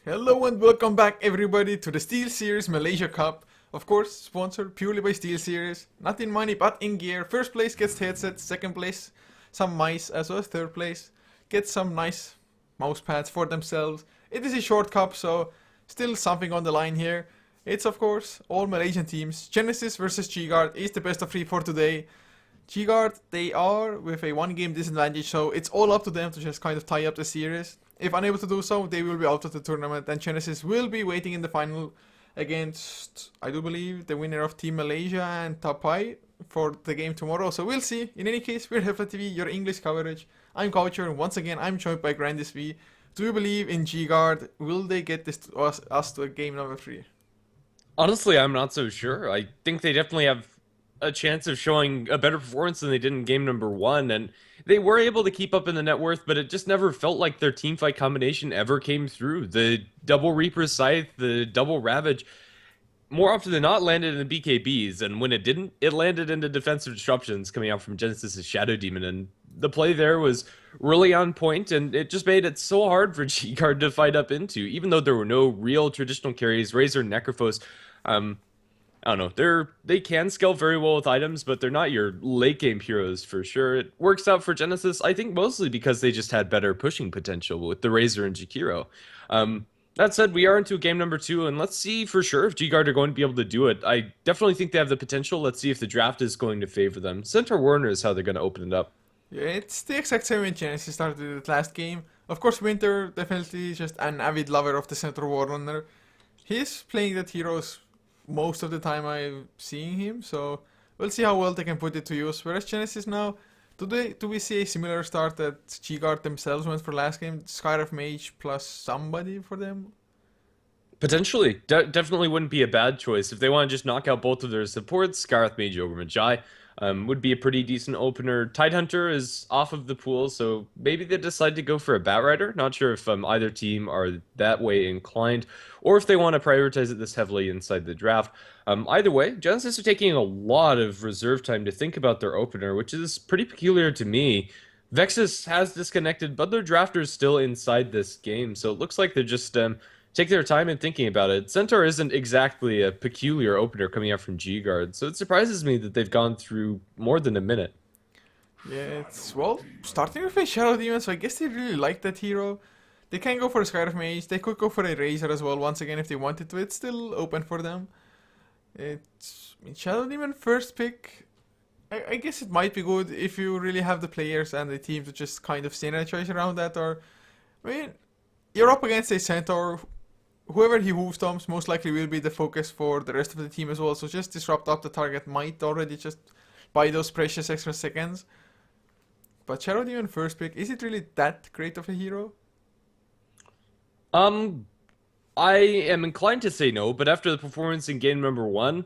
Hello and welcome back everybody to the Steelseries Malaysia Cup. Of course, sponsored purely by Steelseries. Not in money but in gear. First place gets headsets, second place some mice, as well as third place gets some nice mouse pads for themselves. It is a short cup, so still something on the line here. It's of course all Malaysian teams. Genysis versus G-Guard is the best of 3 for today. G-Guard, they are with a one game disadvantage, so it's all up to them to just kind of tie up the series. If unable to do so, they will be out of the tournament, and Genesis will be waiting in the final against, I do believe, the winner of Team Malaysia and Tapai for the game tomorrow. So we'll see. In any case, we're HeflaTV, your English coverage. I'm Coucher, and once again, I'm joined by Grandis V. Do you believe in G-Guard? Will they get this to us to a game number 3? Honestly, I'm not so sure. I think they definitely have a chance of showing a better performance than they did in game number one, and they were able to keep up in the net worth, but it just never felt like their team fight combination ever came through. The double Reaper Scythe, the double Ravage, more often than not landed in the BKBs, and when it didn't, it landed into defensive disruptions coming out from Genesis' Shadow Demon, and the play there was really on point, and it just made it so hard for G-Guard to fight up into, even though there were no real traditional carries. Razor and Necrophos, I don't know. They can scale very well with items, but they're not your late game heroes for sure. It works out for Genesis, I think, mostly because they just had better pushing potential with the Razor and Jakiro. That said, we are into game number 2, and let's see for sure if G-Guard are going to be able to do it. I definitely think they have the potential. Let's see if the draft is going to favor them. Centaur Warner is how they're going to open it up. Yeah, it's the exact same way Genesis started it last game. Of course, Winter definitely just an avid lover of the Centaur Warrunner. He's playing that heroes most of the time I'm seeing him, so we'll see how well they can put it to use. Whereas Genesis now, do we see a similar start that G-Guard themselves went for last game? Skyriff Mage plus somebody for them? Potentially. Definitely wouldn't be a bad choice. If they want to just knock out both of their supports, Scarth Mage over Magi would be a pretty decent opener. Tidehunter is off of the pool, so maybe they decide to go for a Batrider. Not sure if either team are that way inclined, or if they want to prioritize it this heavily inside the draft. Either way, Genesis are taking a lot of reserve time to think about their opener, which is pretty peculiar to me. Vexus has disconnected, but their drafter is still inside this game, so it looks like they're just take their time in thinking about it. Centaur isn't exactly a peculiar opener coming out from G-Guard, so it surprises me that they've gone through more than a minute. Yeah, it's, well, starting with a Shadow Demon, so I guess they really like that hero. They can go for a Skyriff Mage, they could go for a Razor as well, once again, if they wanted to. It's still open for them. It's, I mean, Shadow Demon first pick, I guess it might be good if you really have the players and the team to just kind of synergize around that, or, I mean, you're up against a Centaur. Whoever he hoof stomps most likely will be the focus for the rest of the team as well, so just disrupt up the target might already just buy those precious extra seconds. But Shadow Demon first pick, is it really that great of a hero? Um, I am inclined to say no, but after the performance in game number 1,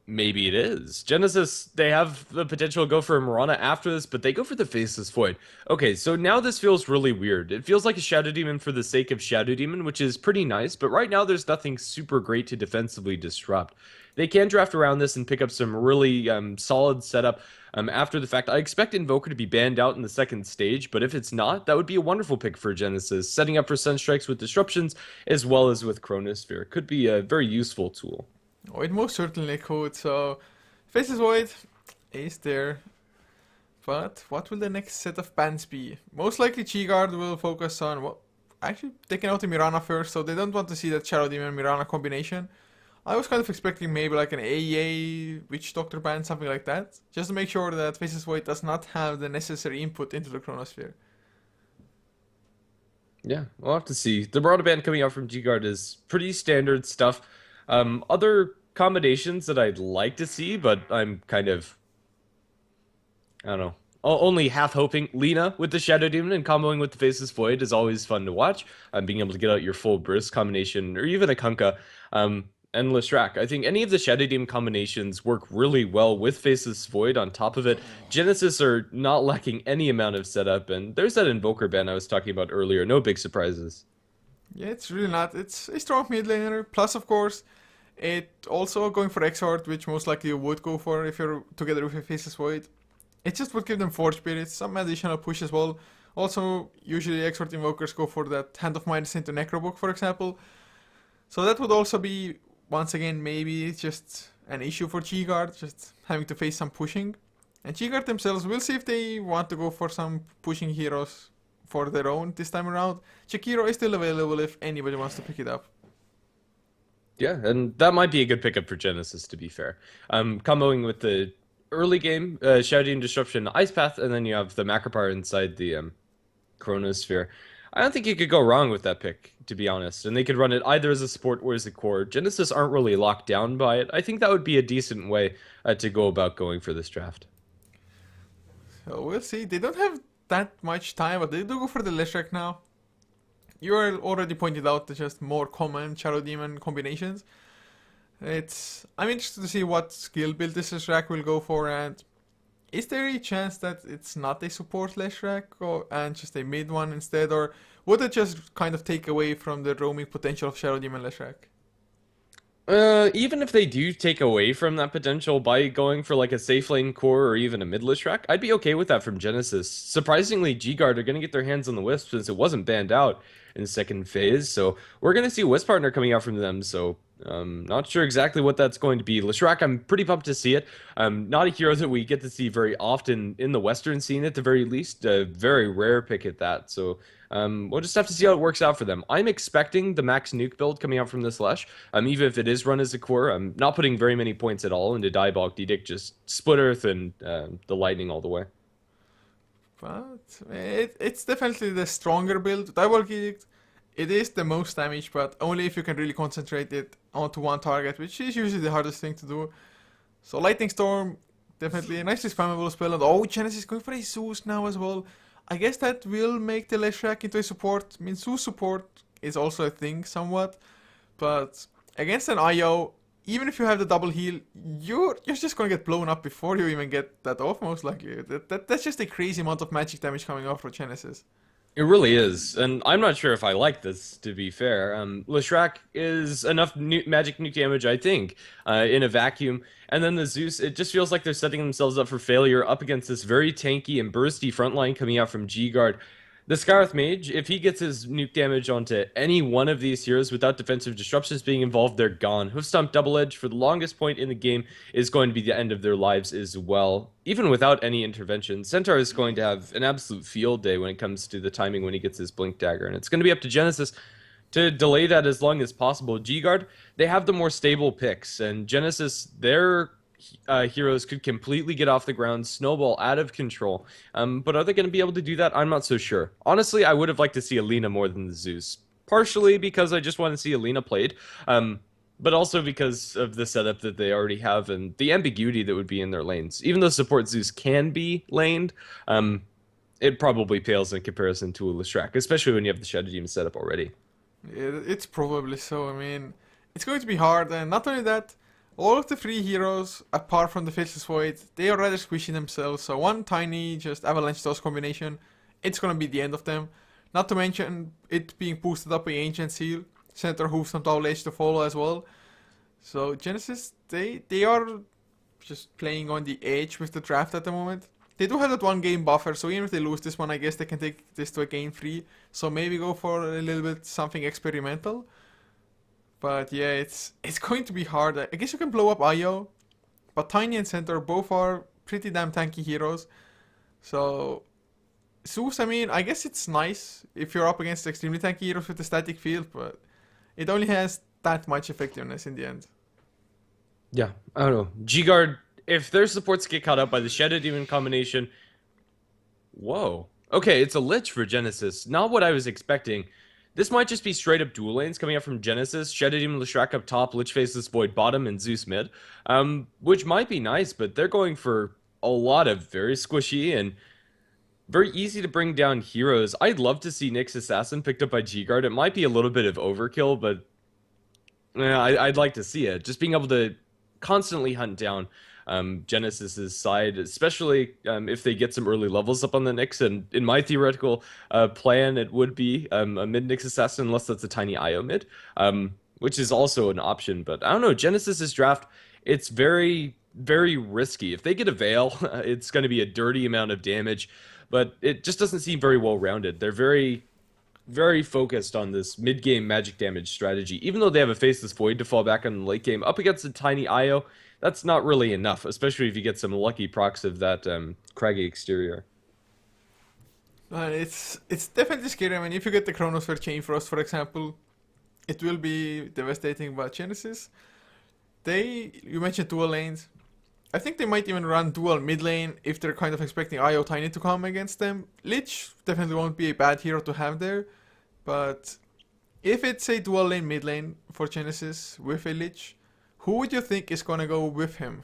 maybe it is. Genesis, they have the potential to go for a Mirana after this, but they go for the Faceless Void. Okay, so now this feels really weird. It feels like a Shadow Demon for the sake of Shadow Demon, which is pretty nice, but right now there's nothing super great to defensively disrupt. They can draft around this and pick up some really solid setup after the fact. I expect Invoker to be banned out in the second stage, but if it's not, that would be a wonderful pick for Genesis, setting up for Sunstrikes with disruptions as well as with Chronosphere. Could be a very useful tool. Oh, it most certainly could, so Faceless Void is there. But what will the next set of bans be? Most likely G-Guard will focus on, well, actually taking out the Mirana first, so they don't want to see that Shadow Demon Mirana combination. I was kind of expecting maybe like an AEA Witch Doctor ban, something like that, just to make sure that Faceless Void does not have the necessary input into the Chronosphere. Yeah, we'll have to see. The Marauder band coming out from G-Guard is pretty standard stuff. Other combinations that I'd like to see, but I'm kind of, I don't know, only half hoping. Lena with the Shadow Demon and comboing with the Faceless Void is always fun to watch. Being able to get out your full burst combination, or even a Kunkka, and Lestrak. I think any of the Shadow Demon combinations work really well with Faceless Void on top of it. Genesis are not lacking any amount of setup, and there's that Invoker ban I was talking about earlier. No big surprises. Yeah, it's really not. It's a strong mid laner. Plus, of course, it also going for Exort, which most likely you would go for if you're together with a Faceless Void. It just would give them Forge Spirits, some additional push as well. Also, usually Expert Invokers go for that Hand of Midas into Necrobook, for example. So that would also be, once again, maybe just an issue for G-Guard, just having to face some pushing. And G-Guard themselves, we'll see if they want to go for some pushing heroes for their own this time around. Chikiro is still available if anybody wants to pick it up. Yeah, and that might be a good pickup for Genysis, to be fair. Comboing with the early game, Shouting Disruption, Ice Path, and then you have the Macropar inside the Chronosphere. I don't think you could go wrong with that pick, to be honest. And they could run it either as a support or as a core. Genesis aren't really locked down by it. I think that would be a decent way to go about going for this draft. So we'll see. They don't have that much time, but they do go for the Leshrac now. You already pointed out the just more common Shadow Demon combinations. I'm interested to see what skill build this Leshrac will go for, and is there a chance that it's not a support Leshrac and just a mid one instead, or would it just kind of take away from the roaming potential of Shadow Demon Leshrac? Even if they do take away from that potential by going for like a safe lane core or even a mid Leshrac, I'd be okay with that from Genesis. Surprisingly, G-Guard are going to get their hands on the Wisp since it wasn't banned out in the second phase, so we're going to see Wisp Partner coming out from them, so not sure exactly what that's going to be. Leshrac, I'm pretty pumped to see it. Not a hero that we get to see very often in the Western scene at the very least. A very rare pick at that, so we'll just have to see how it works out for them. I'm expecting the max nuke build coming out from this Lesh. Even if it is run as a core, I'm not putting very many points at all into Diabolic Edict, just Split Earth and the Lightning all the way. But it's definitely the stronger build. Diabolic Edict, it is the most damage, but only if you can really concentrate it onto one target, which is usually the hardest thing to do. So Lightning Storm, definitely a nicely spammable spell. And oh, Genesis is going for a Zeus now as well. I guess that will make the Leshrac into a support. I mean, Zeus support is also a thing somewhat, but against an IO, even if you have the double heal, you're just gonna get blown up before you even get that off, most likely. That's just a crazy amount of magic damage coming off for Genesis. It really is, and I'm not sure if I like this, to be fair. Leshrac is enough magic nuke damage, I think, in a vacuum. And then the Zeus, it just feels like they're setting themselves up for failure up against this very tanky and bursty frontline coming out from G-Guard. The Scarth Mage, if he gets his nuke damage onto any one of these heroes without defensive disruptions being involved, they're gone. Hoofstomp Double Edge, for the longest point in the game, is going to be the end of their lives as well. Even without any intervention, Centaur is going to have an absolute field day when it comes to the timing when he gets his Blink Dagger. And it's going to be up to Genesis to delay that as long as possible. G-Guard, they have the more stable picks, and Genesis, their heroes could completely get off the ground, snowball out of control. But are they going to be able to do that? I'm not so sure. Honestly, I would have liked to see Alina more than the Zeus. Partially because I just want to see Alina played, but also because of the setup that they already have and the ambiguity that would be in their lanes. Even though support Zeus can be laned, it probably pales in comparison to a Leshrac, especially when you have the Shadow Demon setup already. It's probably so. I mean, it's going to be hard, and not only that, all of the three heroes, apart from the Faceless Void, they are rather squishy themselves, so one tiny just Avalanche Toss combination, it's gonna be the end of them. Not to mention it being boosted up by Ancient Seal, Centaur Hooves on Double Edge to follow as well. So Genesis, they are just playing on the edge with the draft at the moment. They do have that one game buffer, so even if they lose this one, I guess they can take this to a game 3. So maybe go for a little bit something experimental. But yeah, it's going to be hard. I guess you can blow up IO, but Tiny and Centaur both are pretty damn tanky heroes. So Zeus, I mean, I guess it's nice if you're up against extremely tanky heroes with a static field, but it only has that much effectiveness in the end. Yeah, I don't know. G-Guard, if their supports get caught up by the Shadow Demon combination... Whoa. Okay, it's a Lich for Genesis. Not what I was expecting. This might just be straight up dual lanes coming up from Genesis. Shadow Demon Leshrac up top, Lich Faceless Void bottom, and Zeus mid. Which might be nice, but they're going for a lot of very squishy and very easy to bring down heroes. I'd love to see Nyx Assassin picked up by G-Guard. It might be a little bit of overkill, but I'd like to see it. Just being able to constantly hunt down Genesis's side, especially if they get some early levels up on the Nyx. And in my theoretical plan, it would be a mid Nyx Assassin, unless that's a tiny IO mid, which is also an option. But I don't know, Genesis's draft, it's very very risky. If they get a Veil, it's going to be a dirty amount of damage, but it just doesn't seem very well rounded. They're very focused on this mid-game magic damage strategy. Even though they have a Faceless Void to fall back on the late game, up against a tiny IO, that's not really enough, especially if you get some lucky procs of that craggy exterior. It's definitely scary. I mean, if you get the Chronosphere Chain Frost, for example, it will be devastating. But Genysis, you mentioned dual lanes. I think they might even run dual mid lane if they're kind of expecting IO Tiny to come against them. Lich definitely won't be a bad hero to have there, but if it's a dual lane mid lane for Genysis with a Lich, who would you think is gonna go with him?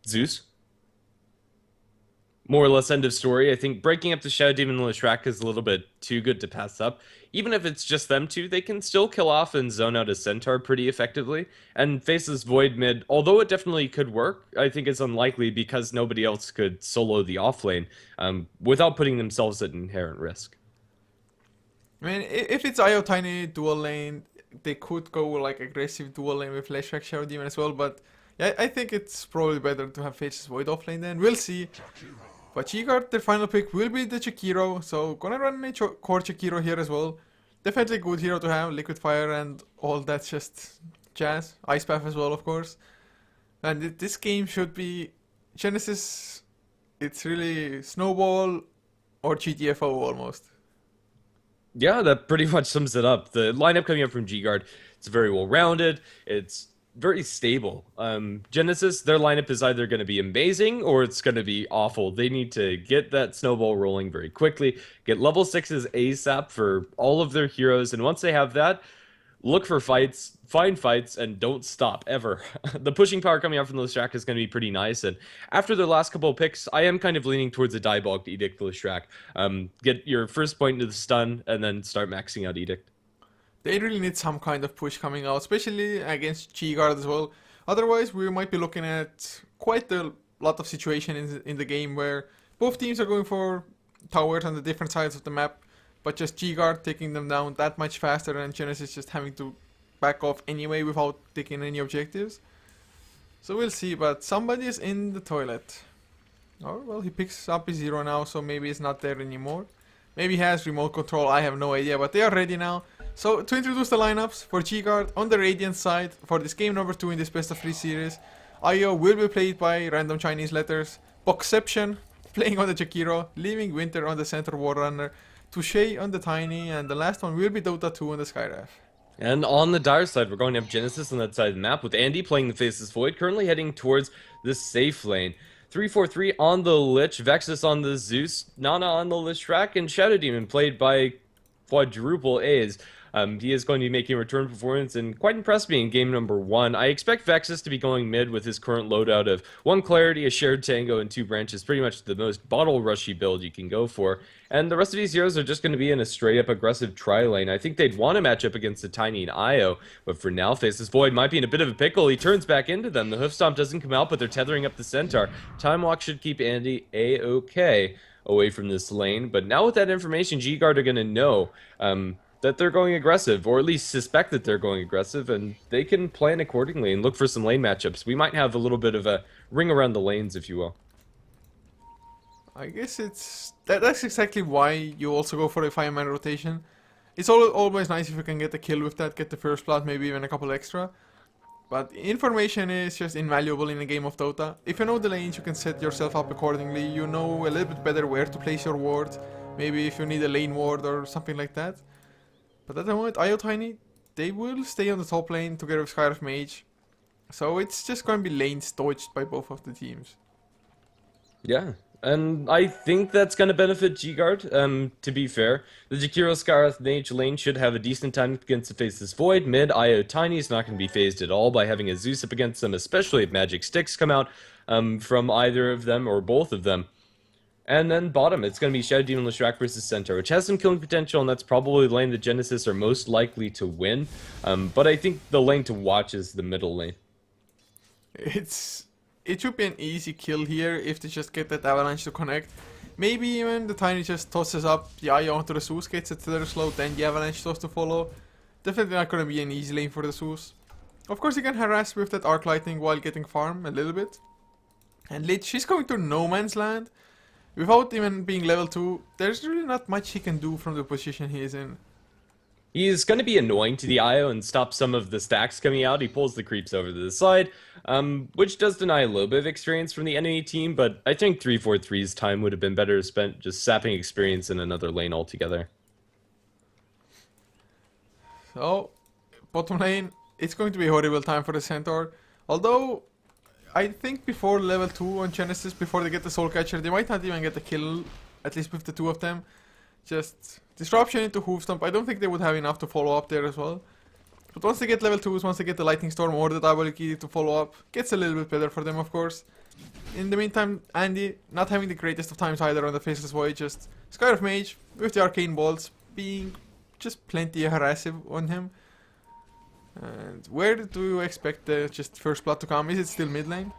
Zeus? More or less end of story. I think breaking up the Shadow Demon and Leshrac is a little bit too good to pass up. Even if it's just them two, they can still kill off and zone out a Centaur pretty effectively. And Faceless Void mid, although it definitely could work, I think it's unlikely because nobody else could solo the offlane without putting themselves at inherent risk. I mean, if it's IO Tiny dual lane, they could go like aggressive dual lane with Leshrac Shadow Demon as well, but yeah, I think it's probably better to have Faceless Void offlane then. We'll see. But G-Guard, their final pick will be the Chikiro, so gonna run a core Chikiro here as well. Definitely a good hero to have, Liquid Fire and all that just jazz. Ice Path as well, of course. And this game should be Genysis. It's really Snowball or GTFO almost. Yeah, that pretty much sums it up. The lineup coming up from G-Guard, it's very well rounded. It's very stable. Genysis, their lineup is either going to be amazing or it's going to be awful. They need to get that snowball rolling very quickly, get level 6s ASAP for all of their heroes, and once they have that, look for fights, find fights, and don't stop, ever. The pushing power coming out from Leshrac is going to be pretty nice, and after their last couple of picks, I am kind of leaning towards a Diebogged Edict Leshrac. Get your first point into the stun, and then start maxing out Edict. They really need some kind of push coming out, especially against G-Guard as well. Otherwise, we might be looking at quite a lot of situations in the game where both teams are going for towers on the different sides of the map, but just G-Guard taking them down that much faster and Genysis just having to back off anyway without taking any objectives. So we'll see, but somebody is in the toilet. Oh, well, he picks up his hero now, so maybe it's not there anymore. Maybe he has remote control, I have no idea, but they are ready now. So, to introduce the lineups for G-Guard, on the Radiant side, for this game number 2 in this best of 3 series, IO will be played by random Chinese letters, Boxception playing on the Jakiro, leaving Winter on the Center Warrunner, Touche on the Tiny, and the last one will be Dota 2 on the Skyraf. And on the Dire side, we're going to have Genysis on that side of the map, with Andy playing the Faceless Void, currently heading towards the safe lane. 3-4-3 on the Lich, Vexus on the Zeus, Nana on the Leshrac, and Shadow Demon played by quadruple A's. He is going to be making a return performance and quite impressed me in game number 1. I expect Vexus to be going mid with his current loadout of 1 Clarity, a Shared Tango, and 2 Branches. Pretty much the most bottle rushy build you can go for. And the rest of these heroes are just going to be in a straight up aggressive tri-lane. I think they'd want to match up against the Tiny and Io, but for now, Faceless Void might be in a bit of a pickle. He turns back into them. The Hoof Stomp doesn't come out, but they're tethering up the Centaur. Time Walk should keep Andy A-okay away from this lane. But now with that information, G-Guard are going to know that they're going aggressive, or at least suspect that they're going aggressive, and they can plan accordingly and look for some lane matchups. We might have a little bit of a ring around the lanes, if you will. I guess that's exactly why you also go for a 5-man rotation. It's always nice if you can get a kill with that, get the first blood, maybe even a couple extra. But information is just invaluable in a game of Dota. If you know the lanes, you can set yourself up accordingly. You know a little bit better where to place your wards. Maybe if you need a lane ward or something like that. But at the moment, IO Tiny, they will stay on the top lane together with Skyraf Mage. So it's just going to be lanes dodged by both of the teams. Yeah, and I think that's going to benefit G-Guard, to be fair. The Jakiro Skyraf Mage lane should have a decent time against the Faceless Void. Mid, IO Tiny is not going to be phased at all by having a Zeus up against them, especially if Magic Sticks come out from either of them or both of them. And then bottom, it's going to be Shadow Demon Leshrac versus Centaur, which has some killing potential, and that's probably the lane that Genysis are most likely to win. But I think the lane to watch is the middle lane. It should be an easy kill here if they just get that Avalanche to connect. Maybe even the Tiny just tosses up the IO onto the Zeus, gets it to their slow, then the Avalanche toss to follow. Definitely not going to be an easy lane for the Zeus. Of course, he can harass with that arc lightning while getting farm a little bit. And Lich, she's going to no man's land. Without even being level 2, there's really not much he can do from the position he is in. He's going to be annoying to the IO and stop some of the stacks coming out. He pulls the creeps over to the side, which does deny a little bit of experience from the enemy team, but I think 343's time would have been better spent just sapping experience in another lane altogether. So, bottom lane, it's going to be a horrible time for the Centaur. Although, I think before level 2 on Genysis, before they get the Soul Catcher, they might not even get the kill, at least with the two of them. Just disruption into Hoofstomp. I don't think they would have enough to follow up there as well. But once they get level 2s, once they get the Lightning Storm or the Double Key to follow up, gets a little bit better for them, of course. In the meantime, Andy, not having the greatest of times either on the Faceless Void, just Scarf Mage with the Arcane Bolts being just plenty harassive on him. And where do you expect the just first blood to come? Is it still mid lane?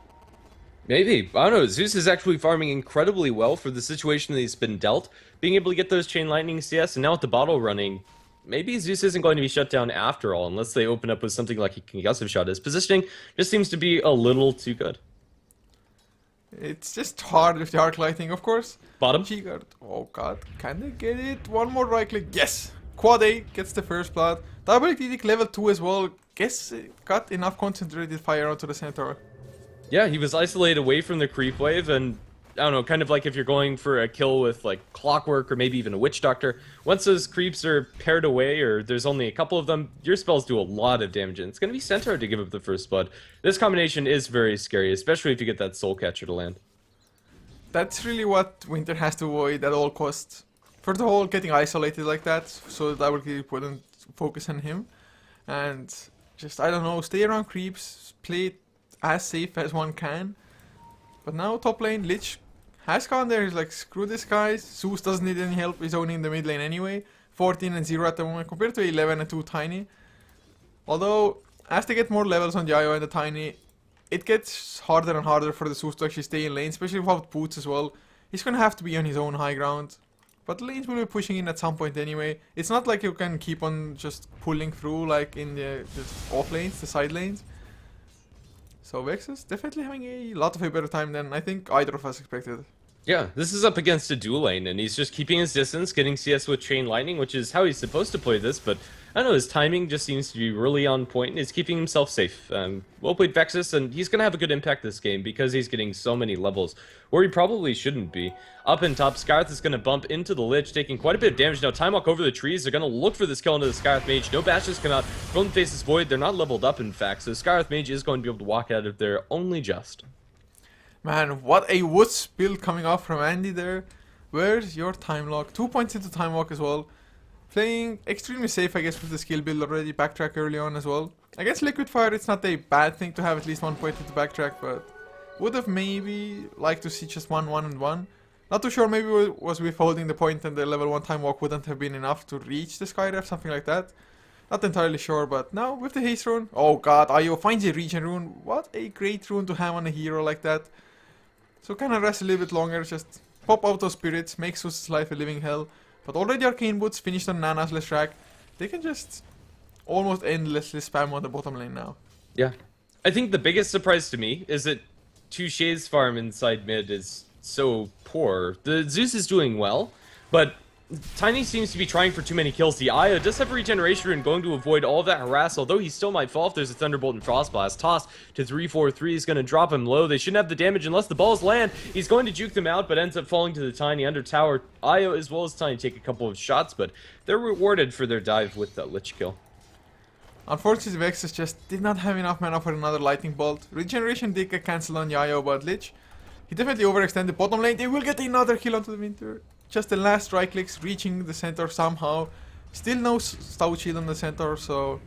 Maybe. I don't know. Zeus is actually farming incredibly well for the situation that he's been dealt. Being able to get those Chain Lightning CS, and now with the bottle running, maybe Zeus isn't going to be shut down after all, unless they open up with something like a concussive shot. His positioning just seems to be a little too good. It's just hard with the arc lighting, of course. Bottom. G-guard. Oh god, can they get it? One more right click. Yes! Quad A gets the first blood. Double Didic level 2 as well. Guess it got enough concentrated fire onto the Centaur. Yeah, he was isolated away from the creep wave, and I don't know, kind of like if you're going for a kill with like Clockwork or maybe even a Witch Doctor. Once those creeps are paired away, or there's only a couple of them, your spells do a lot of damage, and it's going to be Centaur to give up the first blood. This combination is very scary, especially if you get that Soul Catcher to land. That's really what Winter has to avoid at all costs. First of all, getting isolated like that, so that Double Key wouldn't focus on him. And just, I don't know, stay around creeps, play it as safe as one can. But now top lane, Lich has gone there, he's like, screw this guys, Zeus doesn't need any help, he's owning the mid lane anyway. 14 and 0 at the moment, compared to 11 and 2 Tiny. Although, as they get more levels on the IO and the Tiny, it gets harder and harder for the Zeus to actually stay in lane, especially without boots as well. He's gonna have to be on his own high ground. But lanes will be pushing in at some point anyway. It's not like you can keep on just pulling through like in the just off lanes, the side lanes. So Vexus definitely having a lot of a better time than I think either of us expected. Yeah, this is up against a dual lane, and he's just keeping his distance, getting CS with Chain Lightning, which is how he's supposed to play this, but I don't know, his timing just seems to be really on point, and he's keeping himself safe. Well played Vexus, and he's going to have a good impact this game because he's getting so many levels, where he probably shouldn't be. Up in top, Scarth is going to bump into the Lich, taking quite a bit of damage. Now, Time Walk over the trees, they're going to look for this kill into the Scarth Mage. No bashes come out from the Faceless Void, they're not leveled up in fact, so Scarth Mage is going to be able to walk out of there only just. Man, what a Woods build coming off from Andy there. Where's your Time Lock? 2 points into Time Walk as well. Playing extremely safe, I guess, with the skill build already. Backtrack early on as well. Against Liquid Fire, it's not a bad thing to have at least 1 point into backtrack, but would have maybe liked to see just 1, 1, and 1. Not too sure, maybe was withholding the point and the level 1 Time Walk wouldn't have been enough to reach the Skyref, something like that. Not entirely sure, but now with the Haste Rune. Oh god, Io finds a Regen Rune. What a great rune to have on a hero like that. So kind of rest a little bit longer, just pop out those spirits, make Zeus' life a living hell. But already Arcane Boots finished on Nana's Leshrac. They can just almost endlessly spam on the bottom lane now. Yeah. I think the biggest surprise to me is that Touche's farm inside mid is so poor. The Zeus is doing well, but Tiny seems to be trying for too many kills. The Aya does have a regeneration rune going to avoid all of that harass, although he still might fall if there's a Thunderbolt and Frostblast. Toss to 3-4-3 is going to drop him low. They shouldn't have the damage unless the balls land. He's going to juke them out, but ends up falling to the Tiny under tower. Aya as well as Tiny take a couple of shots, but they're rewarded for their dive with that Lich kill. Unfortunately, Vexus just did not have enough mana for another Lightning Bolt. Regeneration did get cancelled on Yayo, but Lich, he definitely overextended bottom lane. They will get another kill onto the Winter. Just the last right clicks reaching the Centaur somehow. Still no Stout Shield on the Centaur, so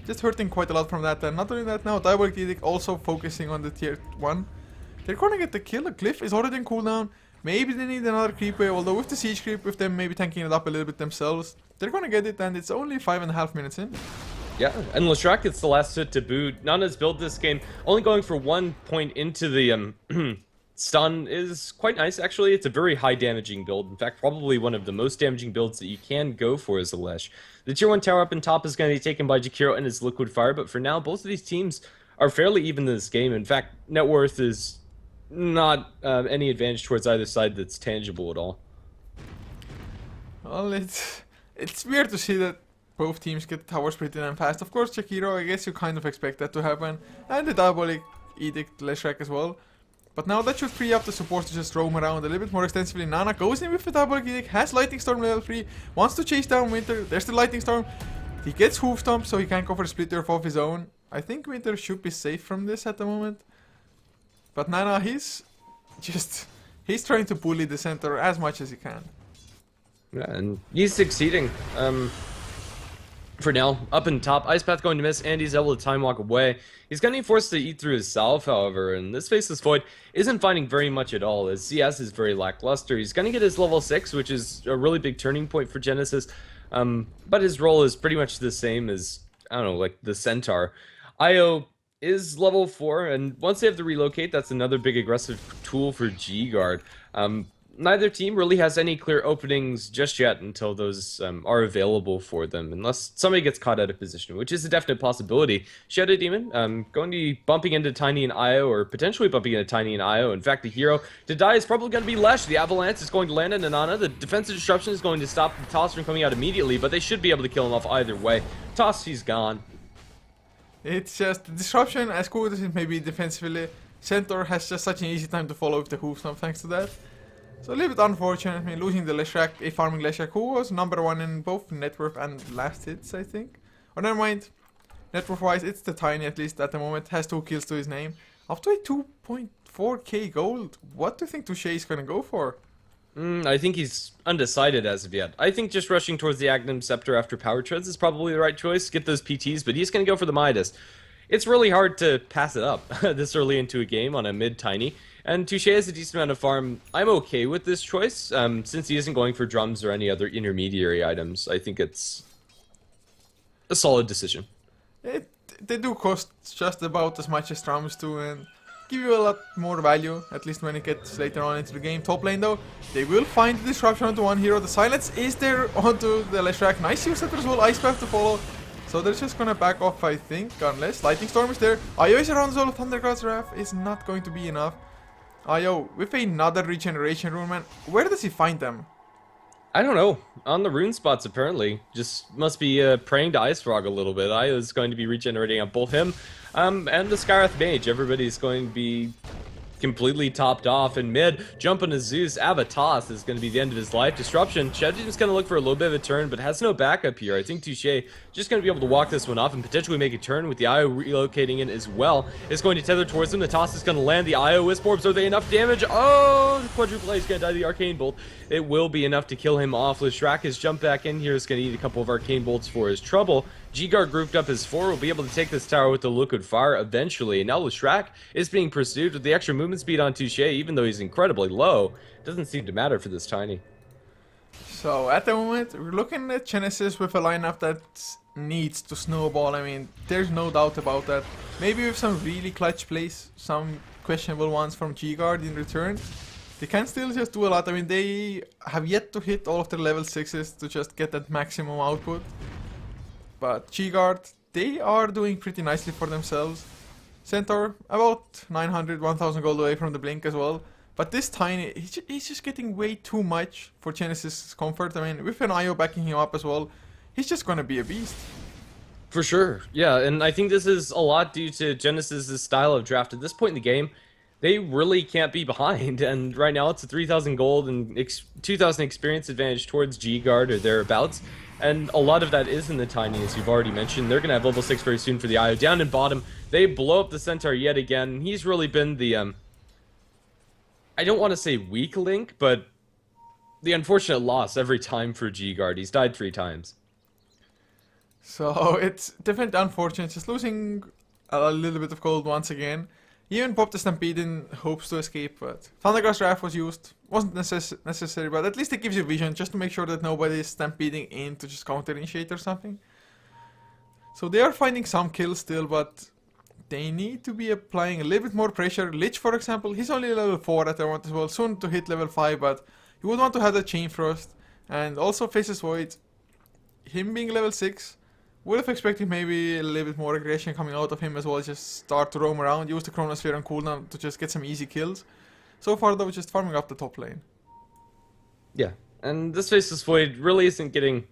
just hurting quite a lot from that. And not only that, now Diabolic Edict also focusing on the tier 1. They're gonna get the kill. A Glyph is already in cooldown. Maybe they need another creep wave, although with the siege creep, with them maybe tanking it up a little bit themselves, they're gonna get it, and it's only 5.5 minutes in. Yeah, and Leshrac gets the last hit to boot. Nana's build this game, only going for 1 point into the Stun is quite nice, actually. It's a very high damaging build. In fact, probably one of the most damaging builds that you can go for as a Lesh. The tier 1 tower up in top is going to be taken by Jakiro and his Liquid Fire, but for now, both of these teams are fairly even in this game. In fact, net worth is not any advantage towards either side that's tangible at all. Well, it's weird to see that both teams get towers pretty damn fast. Of course, Jakiro, I guess you kind of expect that to happen. And the Diabolic Edict Leshrac as well. But now that should free up the support to just roam around a little bit more extensively. Nana goes in with the Diabolic Edict, has Lightning Storm level 3, wants to chase down Winter. There's the Lightning Storm. He gets Hoof Stomp, so he can go for the Split Earth of his own. I think Winter should be safe from this at the moment. But Nana, he's trying to bully the center as much as he can. Yeah, and he's succeeding. For now, up in top, Ice Path going to miss, and he's able to time walk away. He's going to be forced to eat through his salve, however, and this Faceless Void isn't finding very much at all, as CS is very lackluster. He's going to get his level 6, which is a really big turning point for Genysis, but his role is pretty much the same as, I don't know, like the Centaur. Io is level 4, and once they have to relocate, that's another big aggressive tool for G-Guard. Neither team really has any clear openings just yet until those are available for them, unless somebody gets caught out of position, which is a definite possibility. Shadow Demon going to be bumping into Tiny and Io, or potentially bumping into Tiny and Io. In fact, the hero to die is probably going to be Lesh. The Avalanche is going to land on Nana. The defensive disruption is going to stop the Toss from coming out immediately, but they should be able to kill him off either way. Toss, he's gone. It's just the disruption, as good as it may be defensively. Centaur has just such an easy time to follow with the Hoof Stomp thanks to that. So a little bit unfortunate. I mean, losing the Leshrac, a farming Leshrac, who was number 1 in both net worth and last hits, I think. Or never mind. Net worth wise, it's the Tiny at least at the moment. Has 2 kills to his name. Up to a 2.4k gold. What do you think Touché is going to go for? I think he's undecided as of yet. I think just rushing towards the Agnum Scepter after Power Treads is probably the right choice. Get those PTs, but he's going to go for the Midas. It's really hard to pass it up this early into a game on a mid-Tiny. And Touché has a decent amount of farm. I'm okay with this choice, since he isn't going for drums or any other intermediary items. I think it's a solid decision. They do cost just about as much as drums do, and give you a lot more value, at least when it gets later on into the game. Top lane though, they will find the disruption onto one hero. The silence is there onto the Leshrac. Nice use as well, Ice Path to follow. So they're just gonna back off, I think, unless Lightning Storm is there. Io is around, so Thunder God's Wrath is not going to be enough. Io, with another regeneration rune, man, where does he find them? I don't know. On the rune spots, apparently. Just must be praying to Ice Frog a little bit. Io is going to be regenerating on both him and the Skywrath Mage. Everybody's going to be completely topped off in mid. Jumping to Zeus. Avatos is going to be the end of his life. Disruption. Shedjin's going to look for a little bit of a turn, but has no backup here. I think Touché just going to be able to walk this one off and potentially make a turn with the Io relocating in as well. Is going to tether towards him. The toss is going to land. The Io Wisp Orbs, are they enough damage? Oh, the quadruple A is going to die the Arcane Bolt. It will be enough to kill him off. Leshrac has jumped back in here. Is going to eat a couple of Arcane Bolts for his trouble. G-Guard grouped up as 4 will be able to take this tower with the Liquid Fire eventually. And now Leshrac is being pursued with the extra movement speed on Touché, even though he's incredibly low. Doesn't seem to matter for this Tiny. So at the moment, we're looking at Genysis with a lineup that needs to snowball. I mean, there's no doubt about that. Maybe with some really clutch plays, some questionable ones from G-Guard in return, they can still just do a lot. I mean, they have yet to hit all of their level 6s to just get that maximum output. But G-Guard, they are doing pretty nicely for themselves. Centaur, about 900, 1000 gold away from the blink as well. But this Tiny, he's just getting way too much for Genysis' comfort. I mean, with an Io backing him up as well, he's just gonna be a beast. For sure, yeah, and I think this is a lot due to Genysis' style of draft. At this point in the game, they really can't be behind, and right now it's a 3000 gold and 2000 experience advantage towards G-Guard or thereabouts. And a lot of that is in the Tiny, as you've already mentioned. They're going to have level 6 very soon for the Io. Down in bottom, they blow up the Centaur yet again. He's really been the, I don't want to say weak link, but the unfortunate loss every time for G-Guard. He's died 3 times. So it's definitely unfortunate, just losing a little bit of gold once again. He even popped the Stampede in hopes to escape, but Thundergust Wrath was used. Wasn't necessary, but at least it gives you vision, just to make sure that nobody is stampeding in to just counter-initiate or something. So they are finding some kills still, but they need to be applying a little bit more pressure. Lich, for example, he's only level 4 at the moment as well, soon to hit level 5, but you would want to have the Chain Frost. And also Faceless Void, him being level 6, would have expected maybe a little bit more aggression coming out of him as well, just start to roam around, use the Chronosphere on cooldown to just get some easy kills. So far though, just farming up the top lane. Yeah, and this Faceless Void really isn't getting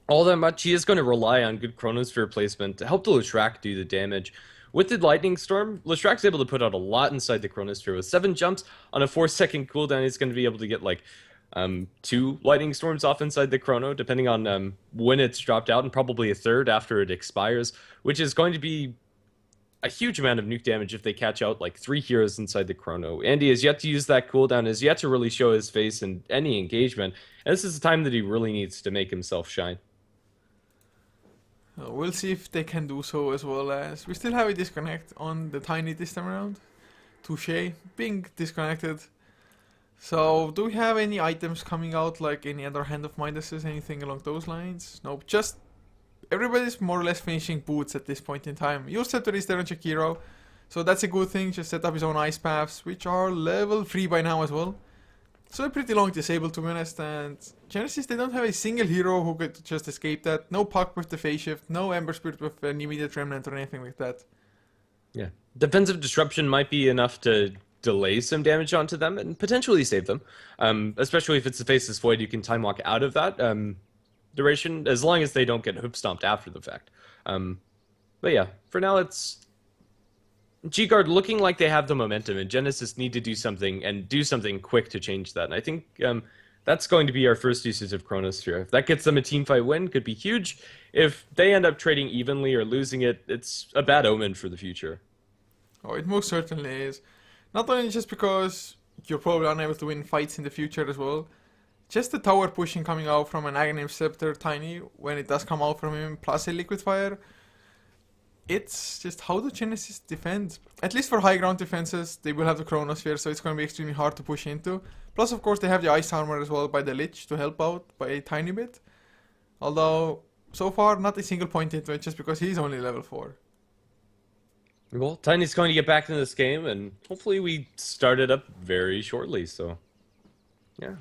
all that much. He is going to rely on good Chronosphere placement to help the Leshrac do the damage. With the Lightning Storm, Leshrac's able to put out a lot inside the Chronosphere. With 7 jumps on a 4-second cooldown, he's going to be able to get like 2 Lightning Storms off inside the Chrono, depending on when it's dropped out, and probably a third after it expires, which is going to be a huge amount of nuke damage if they catch out like 3 heroes inside the Chrono. Andy has yet to use that cooldown, has yet to really show his face in any engagement, and this is the time that he really needs to make himself shine. We'll see if they can do so, as well as we still have a disconnect on the Tiny this time around. Touche being disconnected. So do we have any items coming out, like any other Hand of Midases, anything along those lines? Nope, just everybody's more or less finishing boots at this point in time. Steelseries is there on Jakiro, so that's a good thing. Just set up his own ice paths, which are level 3 by now as well. So a pretty long disable, to be honest, and Genysis, they don't have a single hero who could just escape that. No Puck with the phase shift, no Ember Spirit with an immediate remnant or anything like that. Yeah, defensive disruption might be enough to delay some damage onto them and potentially save them. Especially if it's the Faceless Void, you can time walk out of that duration, as long as they don't get hoop stomped after the fact. But yeah, for now it's G-Guard looking like they have the momentum, and Genysis need to do something, and do something quick to change that. And I think that's going to be our first usage of Chronosphere. If that gets them a teamfight win, could be huge. If they end up trading evenly or losing it, it's a bad omen for the future. Oh, it most certainly is. Not only just because you're probably unable to win fights in the future as well, just the tower pushing coming out from an Aghanim Scepter Tiny, when it does come out from him, plus a Liquid Fire. It's just how the Genysis defend. At least for high ground defenses, they will have the Chronosphere, so it's going to be extremely hard to push into. Plus, of course, they have the Ice Armor as well by the Lich to help out by a tiny bit. Although, so far, not a single point into it, just because he's only level 4. Well, Tiny's going to get back into this game, and hopefully we start it up very shortly, so yeah.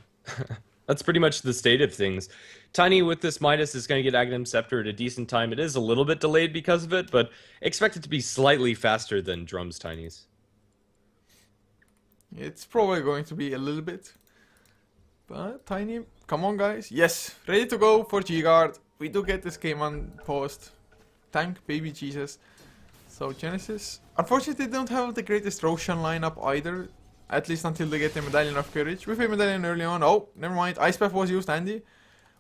That's pretty much the state of things. Tiny with this Midas is going to get Aghanim Scepter at a decent time. It is a little bit delayed because of it, but expect it to be slightly faster than Drum's Tiny's. It's probably going to be a little bit. But Tiny, come on guys. Yes, ready to go for G-Guard. We do get this game on post. Thank baby Jesus. So Genysis, unfortunately they don't have the greatest Roshan lineup either. At least until they get the Medallion of Courage. With a Medallion early on. Oh, never mind. Ice Path was used, Andy.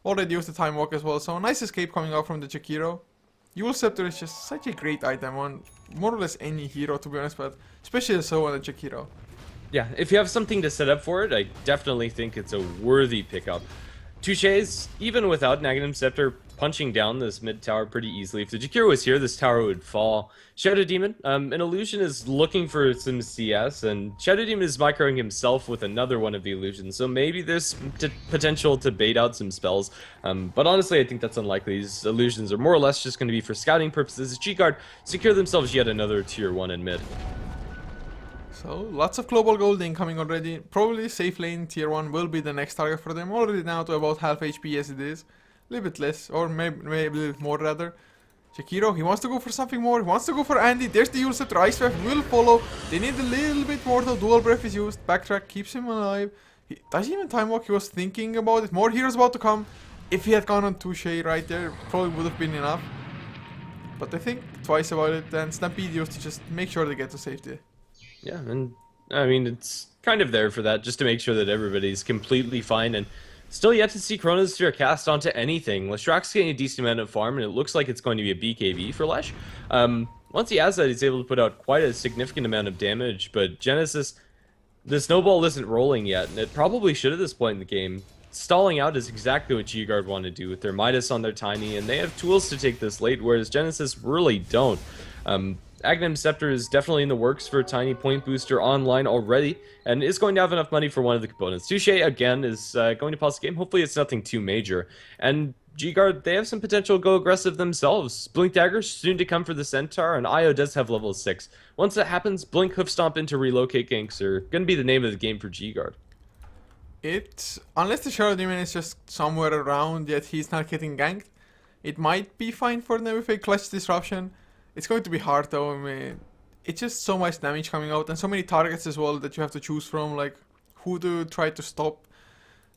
Already used the Time Walk as well. So a nice escape coming out from the Jakiro. Scepter is just such a great item on more or less any hero, to be honest, but especially so on the Jakiro. Yeah, if you have something to set up for it, I definitely think it's a worthy pickup. Touche's, even without an Aghanim Scepter, punching down this mid tower pretty easily. If the Jakiro was here, this tower would fall. Shadow Demon, an Illusion is looking for some CS, and Shadow Demon is microing himself with another one of the Illusions, so maybe there's potential to bait out some spells, but honestly I think that's unlikely. These Illusions are more or less just going to be for scouting purposes. G-Guard secure themselves yet another tier 1 in mid. So, lots of global gold incoming already. Probably safe lane tier 1 will be the next target for them. Already down to about half HP as it is. A little bit less, or maybe a little bit more rather. Jakiro, he wants to go for something more. He wants to go for Andy. There's the Scepter. Ice Wave will follow. They need a little bit more though. Dual Breath is used. Backtrack keeps him alive. Does he even time walk? He was thinking about it. More heroes about to come. If he had gone on Touche right there, probably would have been enough. But I think twice about it, and Stampede used to just make sure they get to safety. Yeah, and I mean, it's kind of there for that, just to make sure that everybody's completely fine, and still yet to see Chronosphere cast onto anything. Leshrac's getting a decent amount of farm, and it looks like it's going to be a BKB for Lesh. Once he has that, he's able to put out quite a significant amount of damage, but Genysis, the snowball isn't rolling yet, and it probably should at this point in the game. Stalling out is exactly what G-Guard want to do with their Midas on their Tiny, and they have tools to take this late, whereas Genysis really don't. Aghanim Scepter is definitely in the works for a Tiny point booster online already, and is going to have enough money for one of the components. Touche, again, is going to pause the game. Hopefully it's nothing too major. And G-Guard, they have some potential to go aggressive themselves. Blink Dagger soon to come for the Centaur, and Io does have level 6. Once that happens, Blink Hoof Stomp into Relocate ganks are going to be the name of the game for G-Guard. It's unless the Shadow Demon is just somewhere around yet he's not getting ganked, it might be fine for them with a clutch disruption. It's going to be hard though. I mean, it's just so much damage coming out and so many targets as well that you have to choose from, like who to try to stop.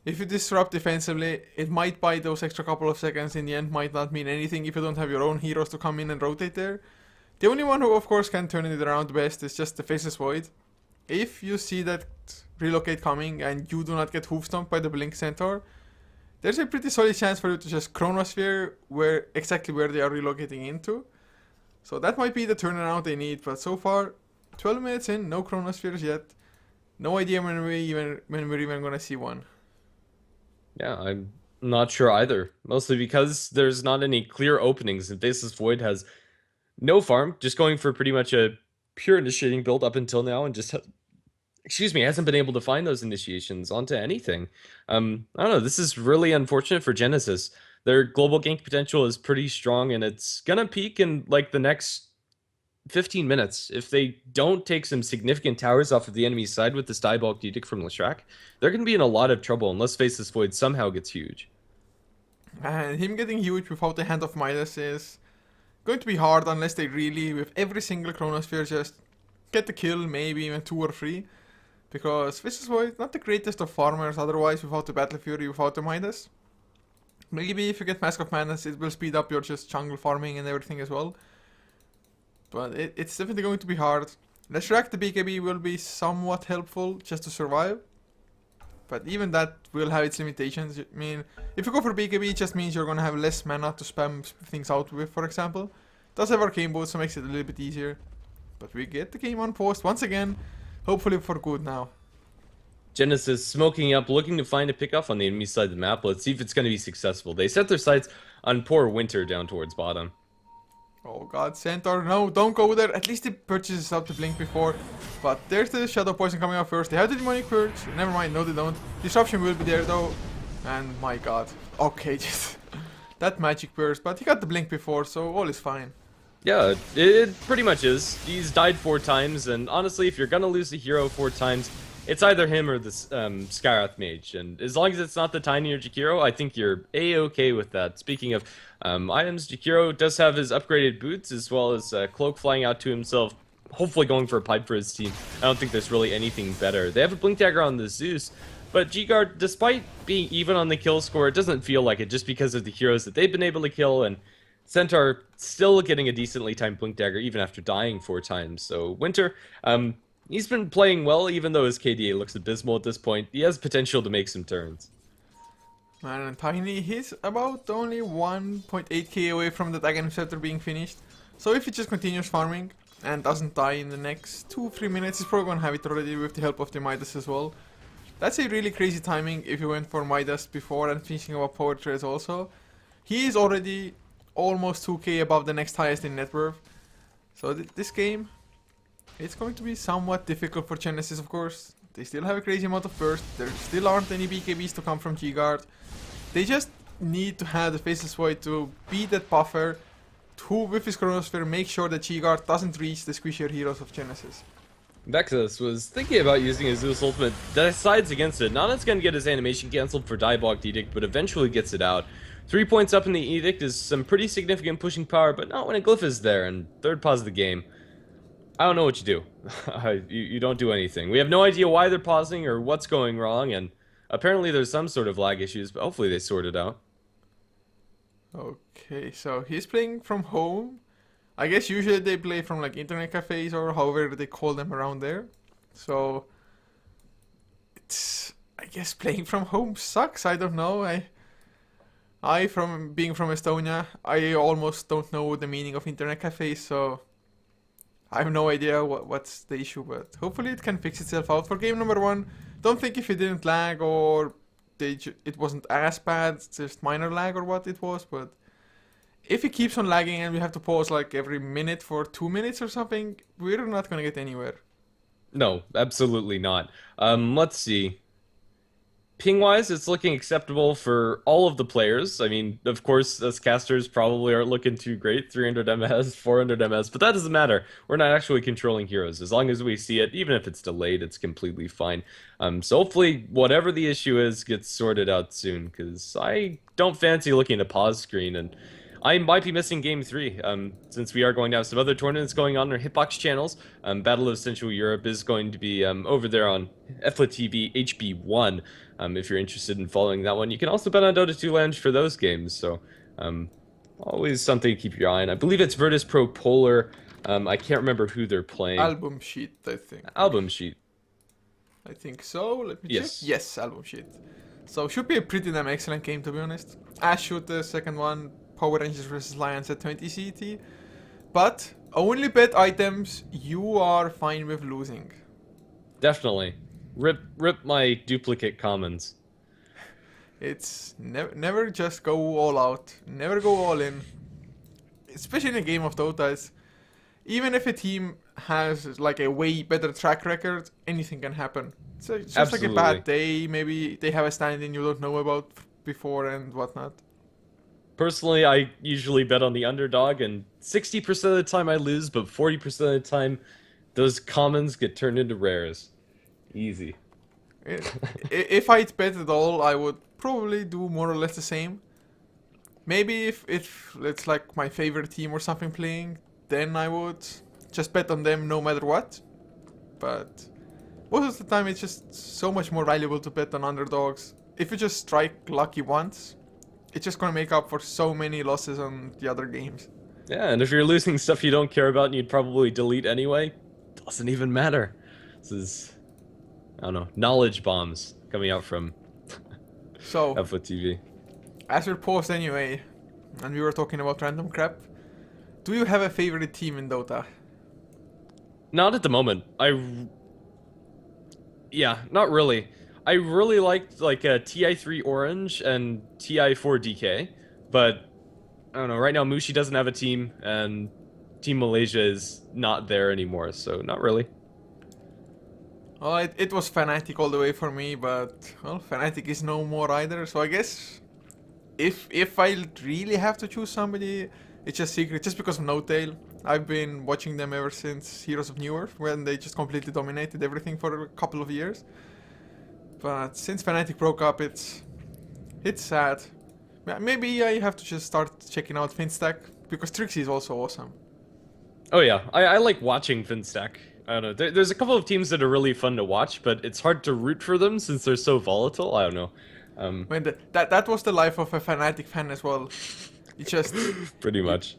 If you disrupt defensively, it might buy those extra couple of seconds. In the end, might not mean anything if you don't have your own heroes to come in and rotate there. The only one who, of course, can turn it around best is just the Faceless Void. If you see that relocate coming and you do not get hoof stomped by the Blink Centaur, there's a pretty solid chance for you to just Chronosphere exactly where they are relocating into. So that might be the turnaround they need, but so far, 12 minutes in, no Chronospheres yet. No idea when we're even gonna see one. Yeah, I'm not sure either. Mostly because there's not any clear openings, and Faceless Void has no farm, just going for pretty much a pure initiating build up until now, and just hasn't been able to find those initiations onto anything. I don't know. This is really unfortunate for Genysis. Their global gank potential is pretty strong, and it's gonna peak in like the next 15 minutes. If they don't take some significant towers off of the enemy's side with this Diabolic Edict from Leshrac, they're gonna be in a lot of trouble unless Faceless Void somehow gets huge. And him getting huge without the Hand of Midas is going to be hard unless they really, with every single Chronosphere, just get the kill, maybe even 2 or 3. Because Faceless Void, not the greatest of farmers otherwise without the Battle Fury, without the Midas. Maybe if you get Mask of Madness, it will speed up your just jungle farming and everything as well. But it's definitely going to be hard. Leshrac the BKB will be somewhat helpful just to survive. But even that will have its limitations. I mean, if you go for BKB, it just means you're going to have less mana to spam things out with, for example. It does have Arcane Boots, so makes it a little bit easier. But we get the game on post once again, hopefully for good now. Genysis smoking up, looking to find a pickoff on the enemy side of the map. Let's see if it's going to be successful. They set their sights on poor Winter down towards bottom. Oh god, Centaur, no, don't go there. At least he purchases up the Blink before. But there's the Shadow Poison coming out first. They have the Demonic Purge. Never mind, no they don't. Disruption will be there though. And my god. Okay, just that magic burst. But he got the Blink before, so all is fine. Yeah, it pretty much is. He's died 4 times, and honestly, if you're gonna lose a hero 4 times, it's either him or the Skyrath Mage. And as long as it's not the Tiny or Jakiro, I think you're A-okay with that. Speaking of items, Jakiro does have his upgraded boots, as well as Cloak flying out to himself, hopefully going for a pipe for his team. I don't think there's really anything better. They have a Blink Dagger on the Zeus, but G-Guard, despite being even on the kill score, it doesn't feel like it just because of the heroes that they've been able to kill, and Centaur still getting a decently timed Blink Dagger even after dying 4 times. So Winter, he's been playing well, even though his KDA looks abysmal at this point. He has potential to make some turns. And Tiny, he's about only 1.8k away from the Dragon Scepter being finished. So if he just continues farming and doesn't die in the next 2-3 minutes, he's probably gonna have it already with the help of the Midas as well. That's a really crazy timing if you went for Midas before and finishing up Power Trades also. He is already almost 2k above the next highest in net worth. So this game, it's going to be somewhat difficult for Genysis, of course. They still have a crazy amount of burst. There still aren't any BKBs to come from G-Guard. They just need to have the Faceless Void to be that buffer to, with his Chronosphere, make sure that G-Guard doesn't reach the squishier heroes of Genysis. Vexus was thinking about using his Zeus ultimate, decides against it. Not it's going to get his animation cancelled for Diabolic Edict, but eventually gets it out. 3 points up in the Edict is some pretty significant pushing power, but not when a Glyph is there, and third pause of the game. I don't know what you do. You don't do anything. We have no idea why they're pausing or what's going wrong, and apparently there's some sort of lag issues, but hopefully they sort it out. Okay, so he's playing from home. I guess usually they play from like internet cafes or however they call them around there. So it's, I guess playing from home sucks. I don't know. I from being from Estonia, I almost don't know the meaning of internet cafes, so I have no idea what's the issue, but hopefully it can fix itself out for game number 1. Don't think if it didn't lag or it wasn't as bad, just minor lag or what it was, but if it keeps on lagging and we have to pause like every minute for 2 minutes or something, we're not gonna get anywhere. No, absolutely not. Let's see. Ping-wise, it's looking acceptable for all of the players. I mean, of course, us casters probably aren't looking too great. 300 ms, 400 ms, but that doesn't matter. We're not actually controlling heroes. As long as we see it, even if it's delayed, it's completely fine. So hopefully, whatever the issue is, gets sorted out soon, because I don't fancy looking at a pause screen, and I might be missing Game 3, since we are going to have some other tournaments going on our Hitbox channels. Battle of Central Europe is going to be over there on HeflaTV HB1. If you're interested in following that one, you can also bet on Dota 2 Lounge for those games. So, always something to keep your eye on. I believe it's Virtus Pro Polar. I can't remember who they're playing. Album sheet, I think. Album sheet. I think so. Let me Yes. check. Yes, album sheet. So should be a pretty damn excellent game, to be honest. Ash shoot the second one. Power Rangers versus Lions at 20 CT. But only bet items you are fine with losing. Definitely. Rip my duplicate commons. It's never just go all out. Never go all in. Especially in a game of Dota, even if a team has like a way better track record, anything can happen. It's just like a bad day. Maybe they have a stand-in you don't know about before and whatnot. Personally, I usually bet on the underdog, and 60% of the time I lose, but 40% of the time, those commons get turned into rares. Easy. If I'd bet at all, I would probably do more or less the same. Maybe if it's like my favorite team or something playing, then I would just bet on them no matter what. But most of the time, it's just so much more valuable to bet on underdogs. If you just strike lucky once, it's just gonna make up for so many losses on the other games. Yeah, and if you're losing stuff you don't care about and you'd probably delete anyway, doesn't even matter. This is, I don't know, knowledge bombs coming out from So, HeflaTV. as we're paused anyway, and we were talking about random crap, do you have a favorite team in Dota? Not at the moment. Yeah, not really. I really liked like TI3 Orange and TI4 DK, but I don't know. Right now, Mushi doesn't have a team, and Team Malaysia is not there anymore, so not really. Well, it was Fnatic all the way for me, but well, Fnatic is no more either. So I guess if I really have to choose somebody, it's just Secret, just because of No Tail. I've been watching them ever since Heroes of New Earth, when they just completely dominated everything for a couple of years. But since Fnatic broke up, it's sad. Maybe I have to just start checking out Finstack, because Trixie is also awesome. Oh yeah, I like watching Finstack. I don't know. There's a couple of teams that are really fun to watch, but it's hard to root for them since they're so volatile. I don't know. That was the life of a Fnatic fan as well. It just pretty much.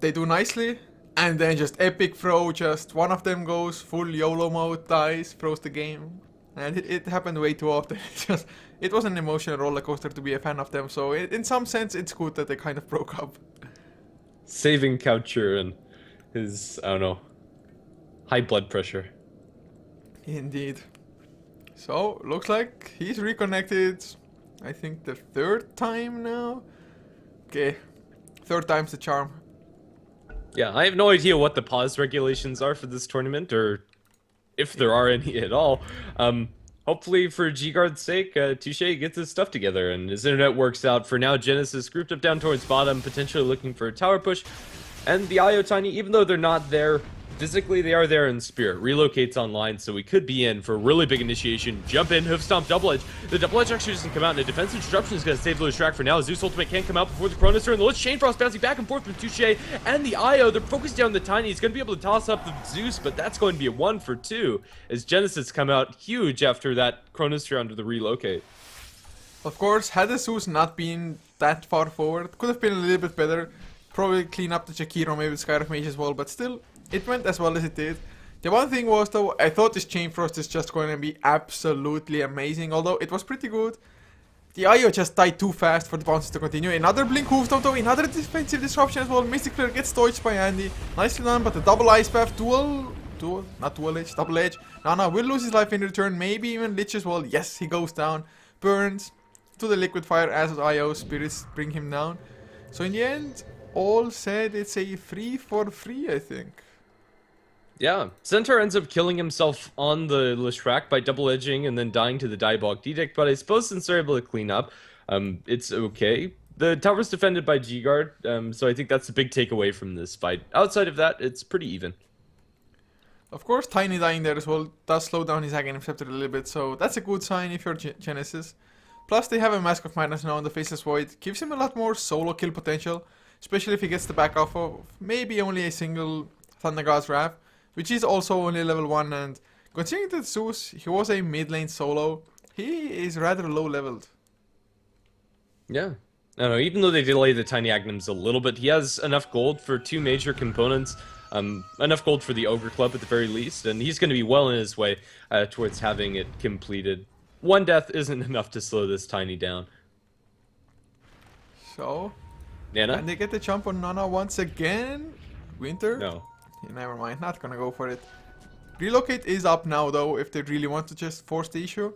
They do nicely, and then just epic throw. Just one of them goes full YOLO mode, dies, throws the game, and it happened way too often. It was an emotional roller coaster to be a fan of them. So in some sense, it's good that they kind of broke up. Saving Coucher and his, I don't know, high blood pressure. Indeed. So looks like he's reconnected. I think the third time now. Okay, third time's the charm. Yeah, I have no idea what the pause regulations are for this tournament, or if there are any at all. Hopefully, for G-Guard's sake, Touche gets his stuff together and his internet works out. For now, Genysis grouped up down towards bottom, potentially looking for a tower push. And the IO Tiny, even though they're not there physically, they are there in spirit. Relocates online, so we could be in for a really big initiation. Jump in, hoof stomp, double edge. The double edge actually doesn't come out, and a defensive disruption is going to save Louis track for now. Zeus ultimate can't come out before the Chronos turn. The Lich Chain Frost bouncing back and forth from Touche and the IO. They're focused down the Tiny. He's going to be able to toss up the Zeus, but that's going to be a 1 for 2 as Genysis come out huge after that Chronos turn under the relocate. Of course, had the Zeus not been that far forward, could have been a little bit better. Probably clean up the Jakiro, maybe the Skyrim Mage as well, but still, it went as well as it did. The one thing was though, I thought this Chain Frost is just going to be absolutely amazing, although it was pretty good. The IO just died too fast for the bounces to continue. Another Blink Hoofstomp though, another defensive disruption as well. Mystic Flare gets dodged by Andy. Nicely done, but the double Ice Path, not dual edge, double edge. Nana will lose his life in return, maybe even Lich as well. Yes, he goes down. Burns to the Liquid Fire as IO Spirits bring him down. So in the end, all said, it's a 3 for 3, I think. Yeah, Centaur ends up killing himself on the Leshrac by double edging and then dying to the Diabolic Edict, but I suppose since they're able to clean up, it's okay. The tower's defended by G-Guard, so I think that's a big takeaway from this fight. Outside of that, it's pretty even. Of course, Tiny dying there as well does slow down his Aghanim Scepter a little bit, so that's a good sign if you're Genysis. Plus, they have a Mask of Madness now on the Faceless Void, gives him a lot more solo kill potential, especially if he gets the back off of maybe only a single Thunder God's Wrath, which is also only level 1, and considering that Zeus, he was a mid lane solo, he is rather low leveled. Yeah. I don't know, even though they delay the Tiny Aghanims a little bit, he has enough gold for 2 major components, enough gold for the Ogre Club at the very least, and he's going to be well in his way towards having it completed. One death isn't enough to slow this Tiny down. So, Nana? and they get the jump on Nana once again? Winter? No. Yeah, never mind, not gonna go for it. Relocate is up now though, if they really want to just force the issue.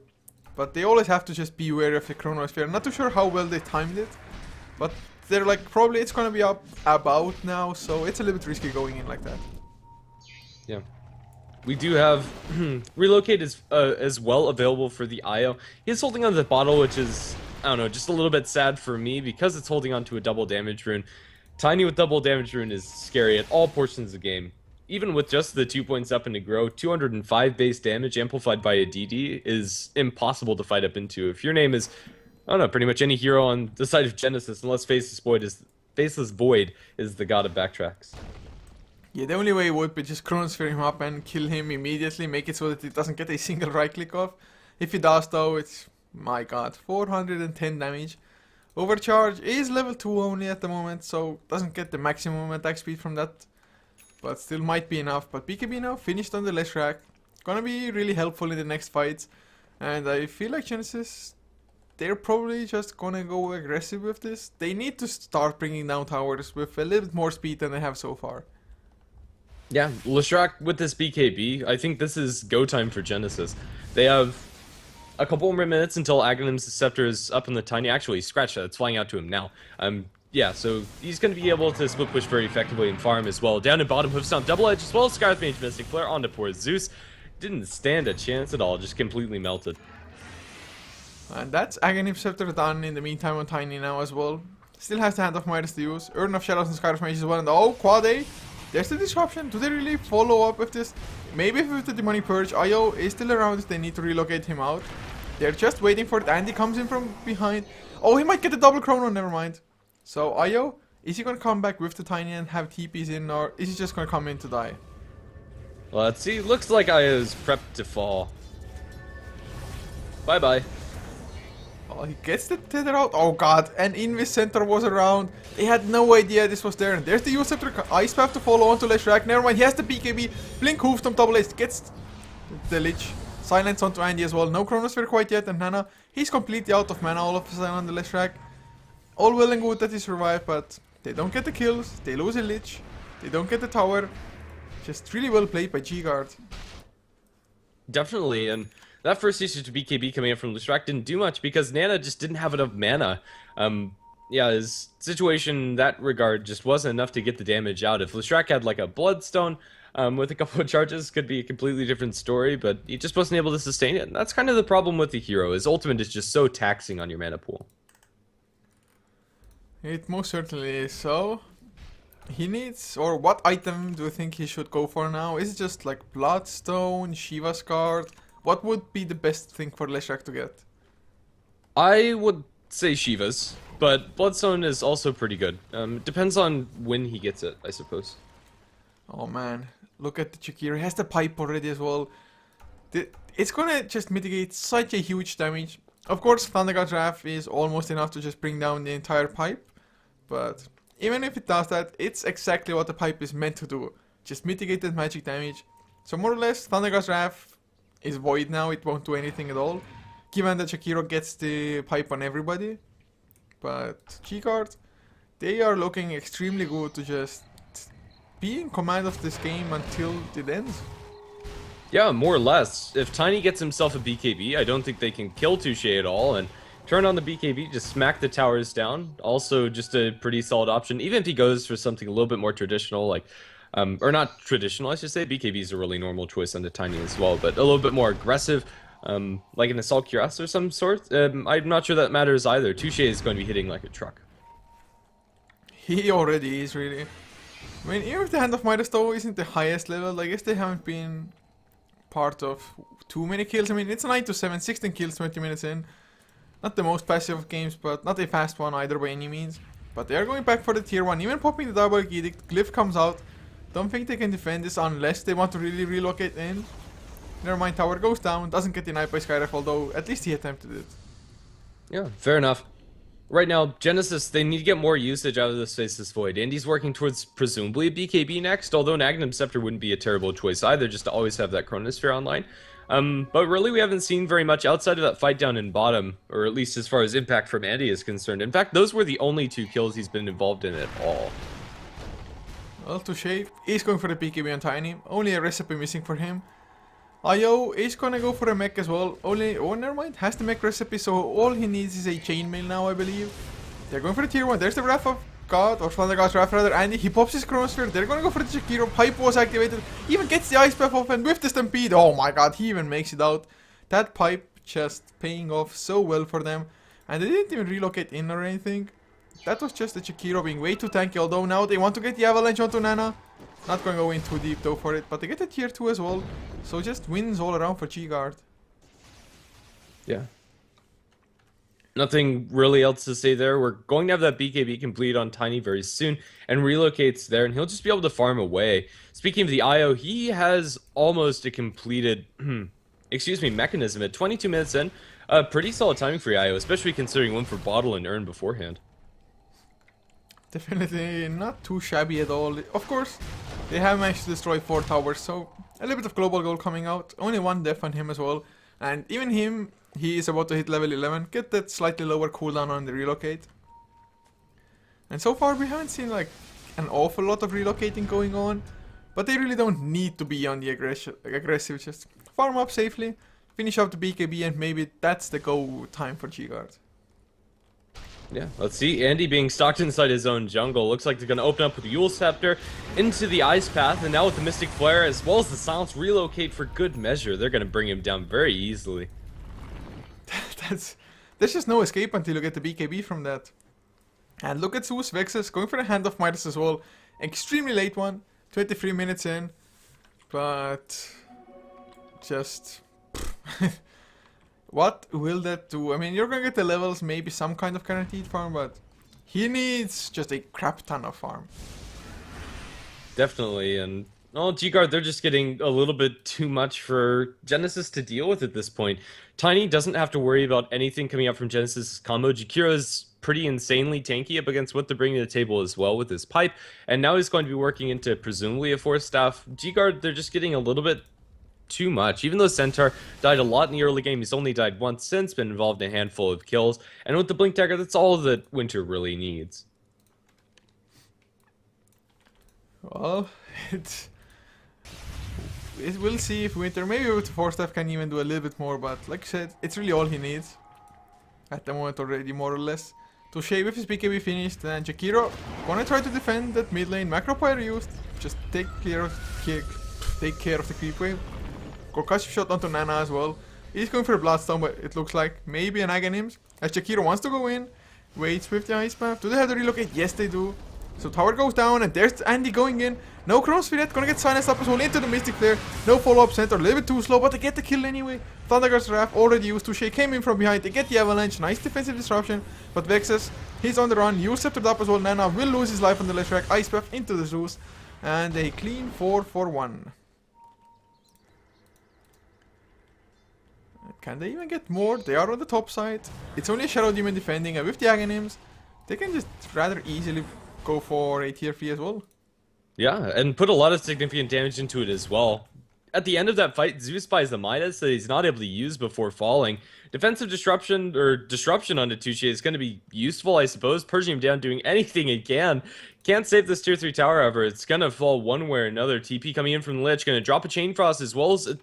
But they always have to just be wary of the Chronosphere. Not too sure how well they timed it. But they're like, probably it's gonna be up about now, so it's a little bit risky going in like that. Yeah. We do have Relocate is as well available for the IO. He's holding on to the bottle, which is, I don't know, just a little bit sad for me because it's holding on to a double damage rune. Tiny with double damage rune is scary at all portions of the game. Even with just the 2 points up into grow, 205 base damage amplified by a DD is impossible to fight up into. If your name is, I don't know, pretty much any hero on the side of Genysis, unless Faceless Void is the god of backtracks. Yeah, the only way would be just Chronosphere him up and kill him immediately, make it so that he doesn't get a single right click off. If he does though, it's, my god, 410 damage. Overcharge is level 2 only at the moment, so doesn't get the maximum attack speed from that. But still might be enough. But BKB now finished on the Leshrac. Gonna be really helpful in the next fights. And I feel like Genysis, they're probably just gonna go aggressive with this. They need to start bringing down towers with a little bit more speed than they have so far. Yeah, Leshrac with this BKB, I think this is go time for Genysis. They have a couple more minutes until Aghanim's Scepter is up in the Tiny. Actually, scratch that, it's flying out to him now. Yeah, so he's going to be able to split push very effectively and farm as well. Down in bottom, Hoofstomp, double edge, as well as Scarth Mage Mystic Flare onto poor Zeus. Didn't stand a chance at all, just completely melted. And that's Aghanim Scepter done in the meantime on Tiny now as well. Still has the Hand of Midas to use. Urn of Shadows and Scarf Mage as well. And oh, Quad A. There's the disruption. Do they really follow up with this? Maybe with the Demonic Purge, Io is still around if they need to relocate him out. They're just waiting for it. Andy comes in from behind. Oh, he might get the double chrono, never mind. So, Io, is he gonna come back with the Tiny and have TPs in, or is he just gonna come in to die? Let's see, looks like Io's prepped to fall. Bye-bye. Oh, he gets the tether out. Oh god, and Invis Center was around. They had no idea this was there. And there's the Use Scepter Ice Path to follow onto Leshrac. Never mind, he has the BKB. Blink Hoofstomp double ace. Gets the Lich. Silence onto Andy as well. No Chronosphere quite yet. And Nana, he's completely out of mana all of a sudden on the Leshrac. All well and good that he survived, but they don't get the kills. They lose a Lich. They don't get the tower. Just really well played by G-Guard. Definitely, and that first usage to BKB coming in from Leshrac didn't do much because Nana just didn't have enough mana. Yeah, his situation in that regard just wasn't enough to get the damage out. If Leshrac had like a Bloodstone with a couple of charges, could be a completely different story, but he just wasn't able to sustain it. And that's kind of the problem with the hero. His ultimate is just so taxing on your mana pool. It most certainly is. So, he needs, or what item do you think he should go for now? Is it just like Bloodstone, Shiva's card? What would be the best thing for Leshrac to get? I would say Shiva's, but Bloodstone is also pretty good. Depends on when he gets it, I suppose. Oh man, look at the Chikira. He has the pipe already as well. It's gonna just mitigate such a huge damage. Of course, Thunder God's Wrath is almost enough to just bring down the entire pipe. But even if it does that, it's exactly what the pipe is meant to do. Just mitigate that magic damage. So more or less, Thunder God's Wrath is void now. It won't do anything at all. Given that Shakiro gets the pipe on everybody. But G-Guard, they are looking extremely good to just be in command of this game until it ends. Yeah, more or less. If Tiny gets himself a BKB, I don't think they can kill Touche at all, and turn on the BKB, just smack the towers down. Also, just a pretty solid option, even if he goes for something a little bit more traditional, like Or not traditional, I should say. BKB is a really normal choice on the Tiny as well, but a little bit more aggressive, like an Assault Cuirass or some sort. I'm not sure that matters either. Touche is going to be hitting like a truck. He already is, really. I mean, even if the Hand of Midas though isn't the highest level, I guess they haven't been part of too many kills. I mean, it's 9 to 7, 16 kills, 20 minutes in. Not the most passive of games, but not a fast one either by any means. But they are going back for the tier 1, even popping the double edict. Glyph comes out. Don't think they can defend this unless they want to really relocate in. Never mind, tower goes down, doesn't get denied by Skyref, although at least he attempted it. Yeah, fair enough. Right now, Genysis, they need to get more usage out of this Faceless Void. Andy's working towards presumably a BKB next, although an Agnum Scepter wouldn't be a terrible choice either, just to always have that Chronosphere online. But really, we haven't seen very much outside of that fight down in bottom, or at least as far as impact from Andy is concerned. In fact, those were the only 2 kills he's been involved in at all. Well, Touche is going for the BKB on Tiny, only a recipe missing for him. Io is gonna go for a mech as well, oh never mind, has the mech recipe, so all he needs is a chainmail now, I believe. They're going for the tier 1, there's the Wrath of God, or Thunder God's Wrath rather, Andy, he pops his Chronosphere, they're gonna go for the Shakiro, Pipe was activated, even gets the Ice Buff off, and with the Stampede, oh my god, he even makes it out. That Pipe just paying off so well for them, and they didn't even relocate in or anything. That was just the Shakiro being way too tanky, although now they want to get the Avalanche onto Nana. Not going to go in too deep though for it, but they get a tier 2 as well. So just wins all around for G-Guard. Yeah. Nothing really else to say there. We're going to have that BKB complete on Tiny very soon, and relocates there, and he'll just be able to farm away. Speaking of the IO, he has almost a completed, mechanism at 22 minutes in. Pretty solid timing for the IO, especially considering one for Bottle and Urn beforehand. Definitely not too shabby at all. Of course, they have managed to destroy 4 towers, so a little bit of global goal coming out. Only 1 death on him as well. And even him, he is about to hit level 11. Get that slightly lower cooldown on the relocate. And so far we haven't seen like an awful lot of relocating going on. But they really don't need to be on the aggressive. Just farm up safely, finish up the BKB, and maybe that's the go time for G-Guard. Yeah, let's see. Andy being stalked inside his own jungle. Looks like they're going to open up with the Yule Scepter into the Ice Path, and now with the Mystic Flare as well as the Silence relocate for good measure. They're going to bring him down very easily. There's just no escape until you get the BKB from that. And look at Zeus Vexus going for the Hand of Midas as well. Extremely late one, 23 minutes in, but just... What will that do? I mean, you're gonna get the levels, maybe some kind of guaranteed farm, but he needs just a crap ton of farm. Definitely, and G-Guard, they're just getting a little bit too much for Genysis to deal with at this point. Tiny doesn't have to worry about anything coming up from Genysis' combo. Jakira's pretty insanely tanky up against what they're bringing to the table as well with his pipe, and now he's going to be working into presumably a 4th staff. G-Guard, they're just getting a little bit too much. Even though Centaur died a lot in the early game, he's only died once since, been involved in a handful of kills, and with the Blink Dagger, that's all that Winter really needs. Well, we'll see if Winter, maybe with 4 staff, can even do a little bit more, but like I said, it's really all he needs at the moment already, more or less. Touche with his BKB finished, and Jakiro gonna try to defend that mid lane. Macropyre used, just take care of the creep wave. Concussive shot onto Nana as well. He's going for a Bloodstone, but it looks like maybe an Aghanims. As Jakiro wants to go in, waits with the Ice Path. Do they have to relocate? Yes, they do. So tower goes down, and there's Andy going in. No Chronosphere yet, gonna get silenced up as well into the Mystic Flare. No follow-up Centaur, a little bit too slow, but they get the kill anyway. Thundergod's Wrath already used. Touche came in from behind, they get the Avalanche. Nice defensive disruption, but Vexus, he's on the run. Yule Sceptered up as well. Nana will lose his life on the left track. Ice Path into the Zeus, and a clean 4-for-1. Can they even get more? They are on the top side. It's only a Shadow Demon defending, and with the Aghanims, they can just rather easily go for a tier 3 as well. Yeah, and put a lot of significant damage into it as well. At the end of that fight, Zeus buys the Midas that he's not able to use before falling. Defensive disruption, or disruption onto Touche is going to be useful, I suppose. Purging him down, doing anything it can. Can't save this tier 3 tower, however. It's going to fall one way or another. TP coming in from the Lich, going to drop a Chain Frost as well as a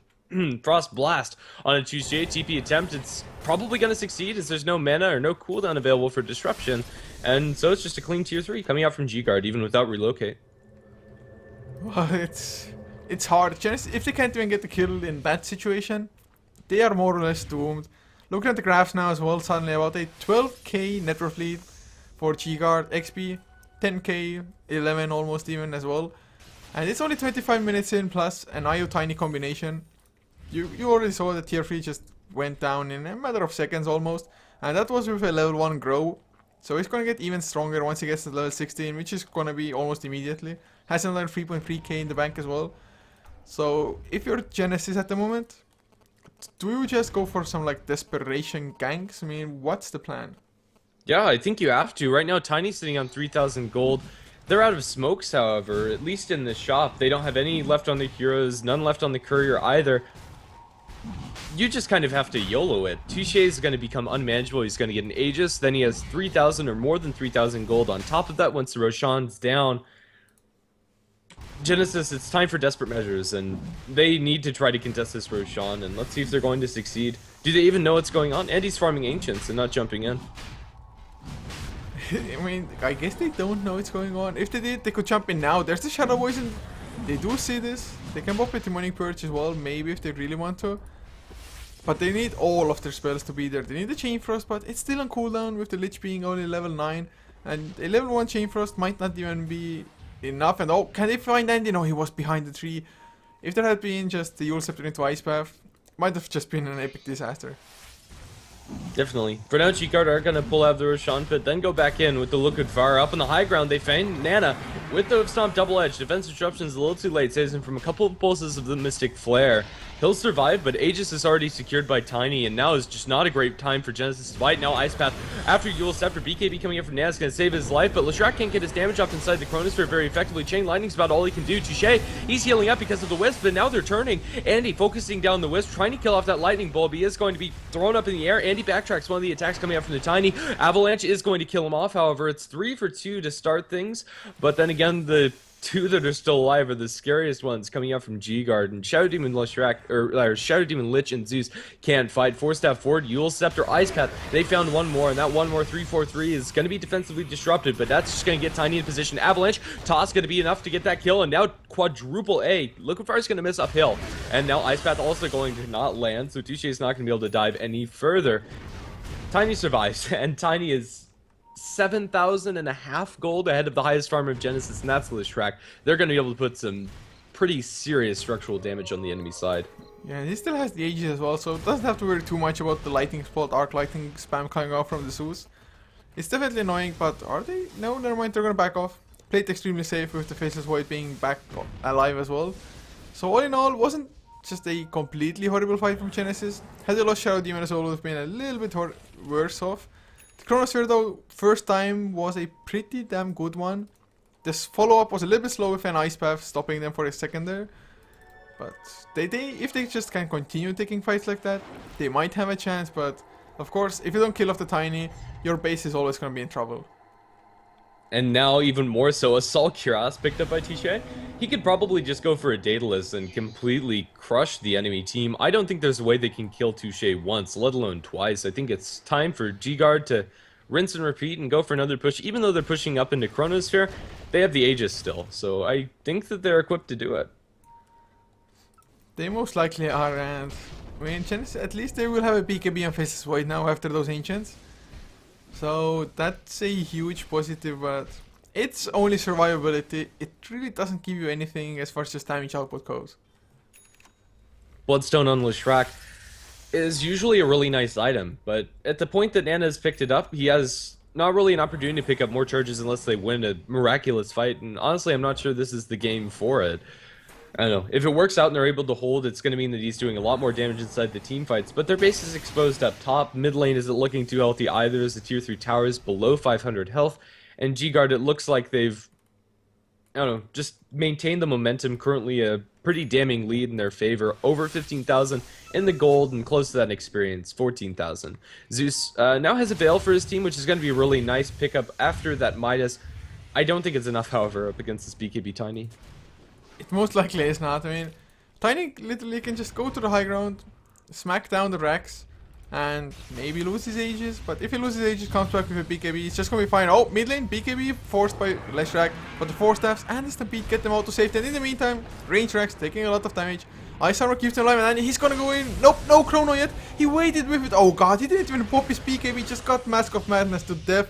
Frost Blast on a Touche TP attempt. It's probably going to succeed as there's no mana or no cooldown available for disruption. And so it's just a clean tier 3 coming out from G-Guard, even without relocate. Well, it's hard. Genysis, if they can't even get the kill in that situation, they are more or less doomed. Looking at the graphs now as well, suddenly about a 12k net worth lead for G-Guard, XP, 10k, 11 almost even as well. And it's only 25 minutes in plus an IO Tiny combination. You already saw that tier 3 just went down in a matter of seconds almost. And that was with a level 1 grow. So he's gonna get even stronger once he gets to level 16, which is gonna be almost immediately. Has another 3.3k in the bank as well. So if you're Genysis at the moment, do you just go for some like desperation ganks? I mean, what's the plan? Yeah, I think you have to. Right now, Tiny's sitting on 3,000 gold. They're out of smokes, however, at least in the shop. They don't have any left on the heroes, none left on the courier either. You just kind of have to YOLO it. Touche is going to become unmanageable. He's going to get an Aegis. Then he has 3,000 or more than 3,000 gold on top of that once the Roshan's down. Genysis, it's time for desperate measures, and they need to try to contest this Roshan, and let's see if they're going to succeed. Do they even know what's going on? And he's farming Ancients and not jumping in. I mean, I guess they don't know what's going on. If they did, they could jump in now. There's the Shadow Poison. They do see this. They can pop it to Morning Purge as well, maybe if they really want to. But they need all of their spells to be there. They need the Chain Frost, but it's still on cooldown with the Lich being only level 9. And a level 1 Chain Frost might not even be enough. And oh, can they find Andy? No, he was behind the tree. If there had been just the Yule Scepter into Ice Path, might have just been an epic disaster. Definitely. For now, G-Guard are going to pull out the Roshan pit, then go back in with the Liquid Fire. Up on the high ground, they find Nana with the Stomp Double Edge. Defense Disruption is a little too late, saves him from a couple of pulses of the Mystic Flare. He'll survive, but Aegis is already secured by Tiny, and now is just not a great time for Genysis to fight. Now Ice Path after Yule Scepter. BKB coming in from Nana is going to save his life, but Leshrac can't get his damage off inside the Chronosphere very effectively. Chain Lightning's about all he can do. Touche, he's healing up because of the Wisp, but now they're turning. Andy focusing down the Wisp, trying to kill off that Lightning Bulb. He is going to be thrown up in the air. Andy backtracks one of the attacks coming out from the Tiny. Avalanche is going to kill him off, however. It's 3 for 2 to start things, but then again, the 2 that are still alive are the scariest ones coming out from G-Guard, and Shadow Demon Leshrac, or Shadow Demon Lich and Zeus can't fight. Force Staff forward, Yule Scepter, Ice Path. They found one more, and that one more 3-4-3 is going to be defensively disrupted, but that's just going to get Tiny in position. Avalanche, toss going to be enough to get that kill, and now quadruple A. Liquid Fire is going to miss uphill, and now Ice Path also going to not land, so Touche is not going to be able to dive any further. Tiny survives, and Tiny is 7,500 gold ahead of the highest farmer of Genysis, and that's Leshrac. They're going to be able to put some pretty serious structural damage on the enemy side. Yeah, and he still has the Aegis as well, so doesn't have to worry too much about the lightning spot, arc lightning spam coming off from the Zeus. It's definitely annoying, but are they? No, never mind, they're going to back off. Played extremely safe with the Faceless Void being back alive as well. So all in all, wasn't just a completely horrible fight from Genysis. Had they lost Shadow Demon as well, would have been a little bit worse off. The Chronosphere though, first time was a pretty damn good one. This follow-up was a little bit slow with an Ice Path, stopping them for a second there. But if they just can continue taking fights like that, they might have a chance, but of course, if you don't kill off the Tiny, your base is always going to be in trouble. And now, even more so, Assault Cuirass picked up by Touche. He could probably just go for a Daedalus and completely crush the enemy team. I don't think there's a way they can kill Touche once, let alone twice. I think it's time for G-Guard to rinse and repeat and go for another push. Even though they're pushing up into Chronosphere, they have the Aegis still. So I think that they're equipped to do it. They most likely are, and I mean, at least they will have a BKB and Faceless Void now after those Ancients. So that's a huge positive, but it's only survivability. It really doesn't give you anything as far as just damage output goes. Bloodstone on Leshrac is usually a really nice item, but at the point that Nana has picked it up, he has not really an opportunity to pick up more charges unless they win a miraculous fight, and honestly, I'm not sure this is the game for it. I don't know. If it works out and they're able to hold, it's going to mean that he's doing a lot more damage inside the team fights. But their base is exposed up top. Mid lane isn't looking too healthy either, as the tier 3 towers below 500 health. And G-Guard, it looks like they've, I don't know, just maintained the momentum. Currently a pretty damning lead in their favor. Over 15,000 in the gold and close to that experience, 14,000. Zeus now has a Veil for his team, which is going to be a really nice pickup after that Midas. I don't think it's enough, however, up against this BKB Tiny. It most likely is not. I mean, Tiny literally can just go to the high ground, smack down the racks, and maybe loses Aegis, but if he loses Aegis, comes back with a BKB, it's just gonna be fine. Oh, mid lane, BKB forced by Leshrac, but the 4 staffs and the Stampede get them out to safety, and in the meantime, range Rex taking a lot of damage. Ice Armor keeps him alive, and he's gonna go in. Nope, no Chrono yet. He waited with it. Oh god, he didn't even pop his BKB, just got Mask of Madness to death.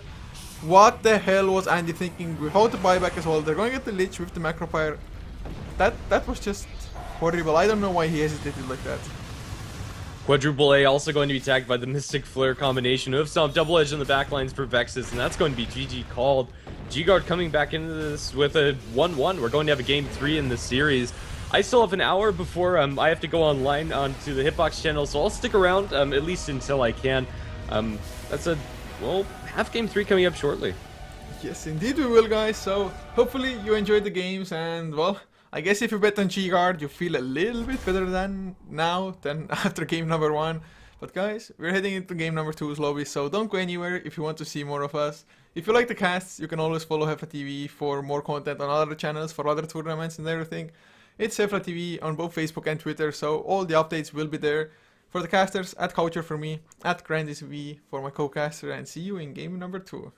What the hell was Andy thinking? Without the buyback as well, they're gonna get the Lich with the Macropyre. That was just horrible. I don't know why he hesitated like that. Quadruple A also going to be tagged by the Mystic Flare combination of some double edge in the backlines for Vexus, and that's going to be GG called. G-Guard coming back into this with a 1-1. We're going to have a game 3 in the series. I still have an hour before I have to go online onto the Hitbox channel, so I'll stick around at least until I can. That's a, well, half game 3 coming up shortly. Yes, indeed we will, guys. So hopefully you enjoyed the games, and well, I guess if you bet on G-Guard, you feel a little bit better than now than after game number 1. But guys, we're heading into game number 2's lobby, so don't go anywhere if you want to see more of us. If you like the casts, you can always follow HeflaTV for more content on other channels, for other tournaments and everything. It's HeflaTV on both Facebook and Twitter, so all the updates will be there. For the casters, at Coucher for me, at GrandisV for my co-caster, and see you in game number 2.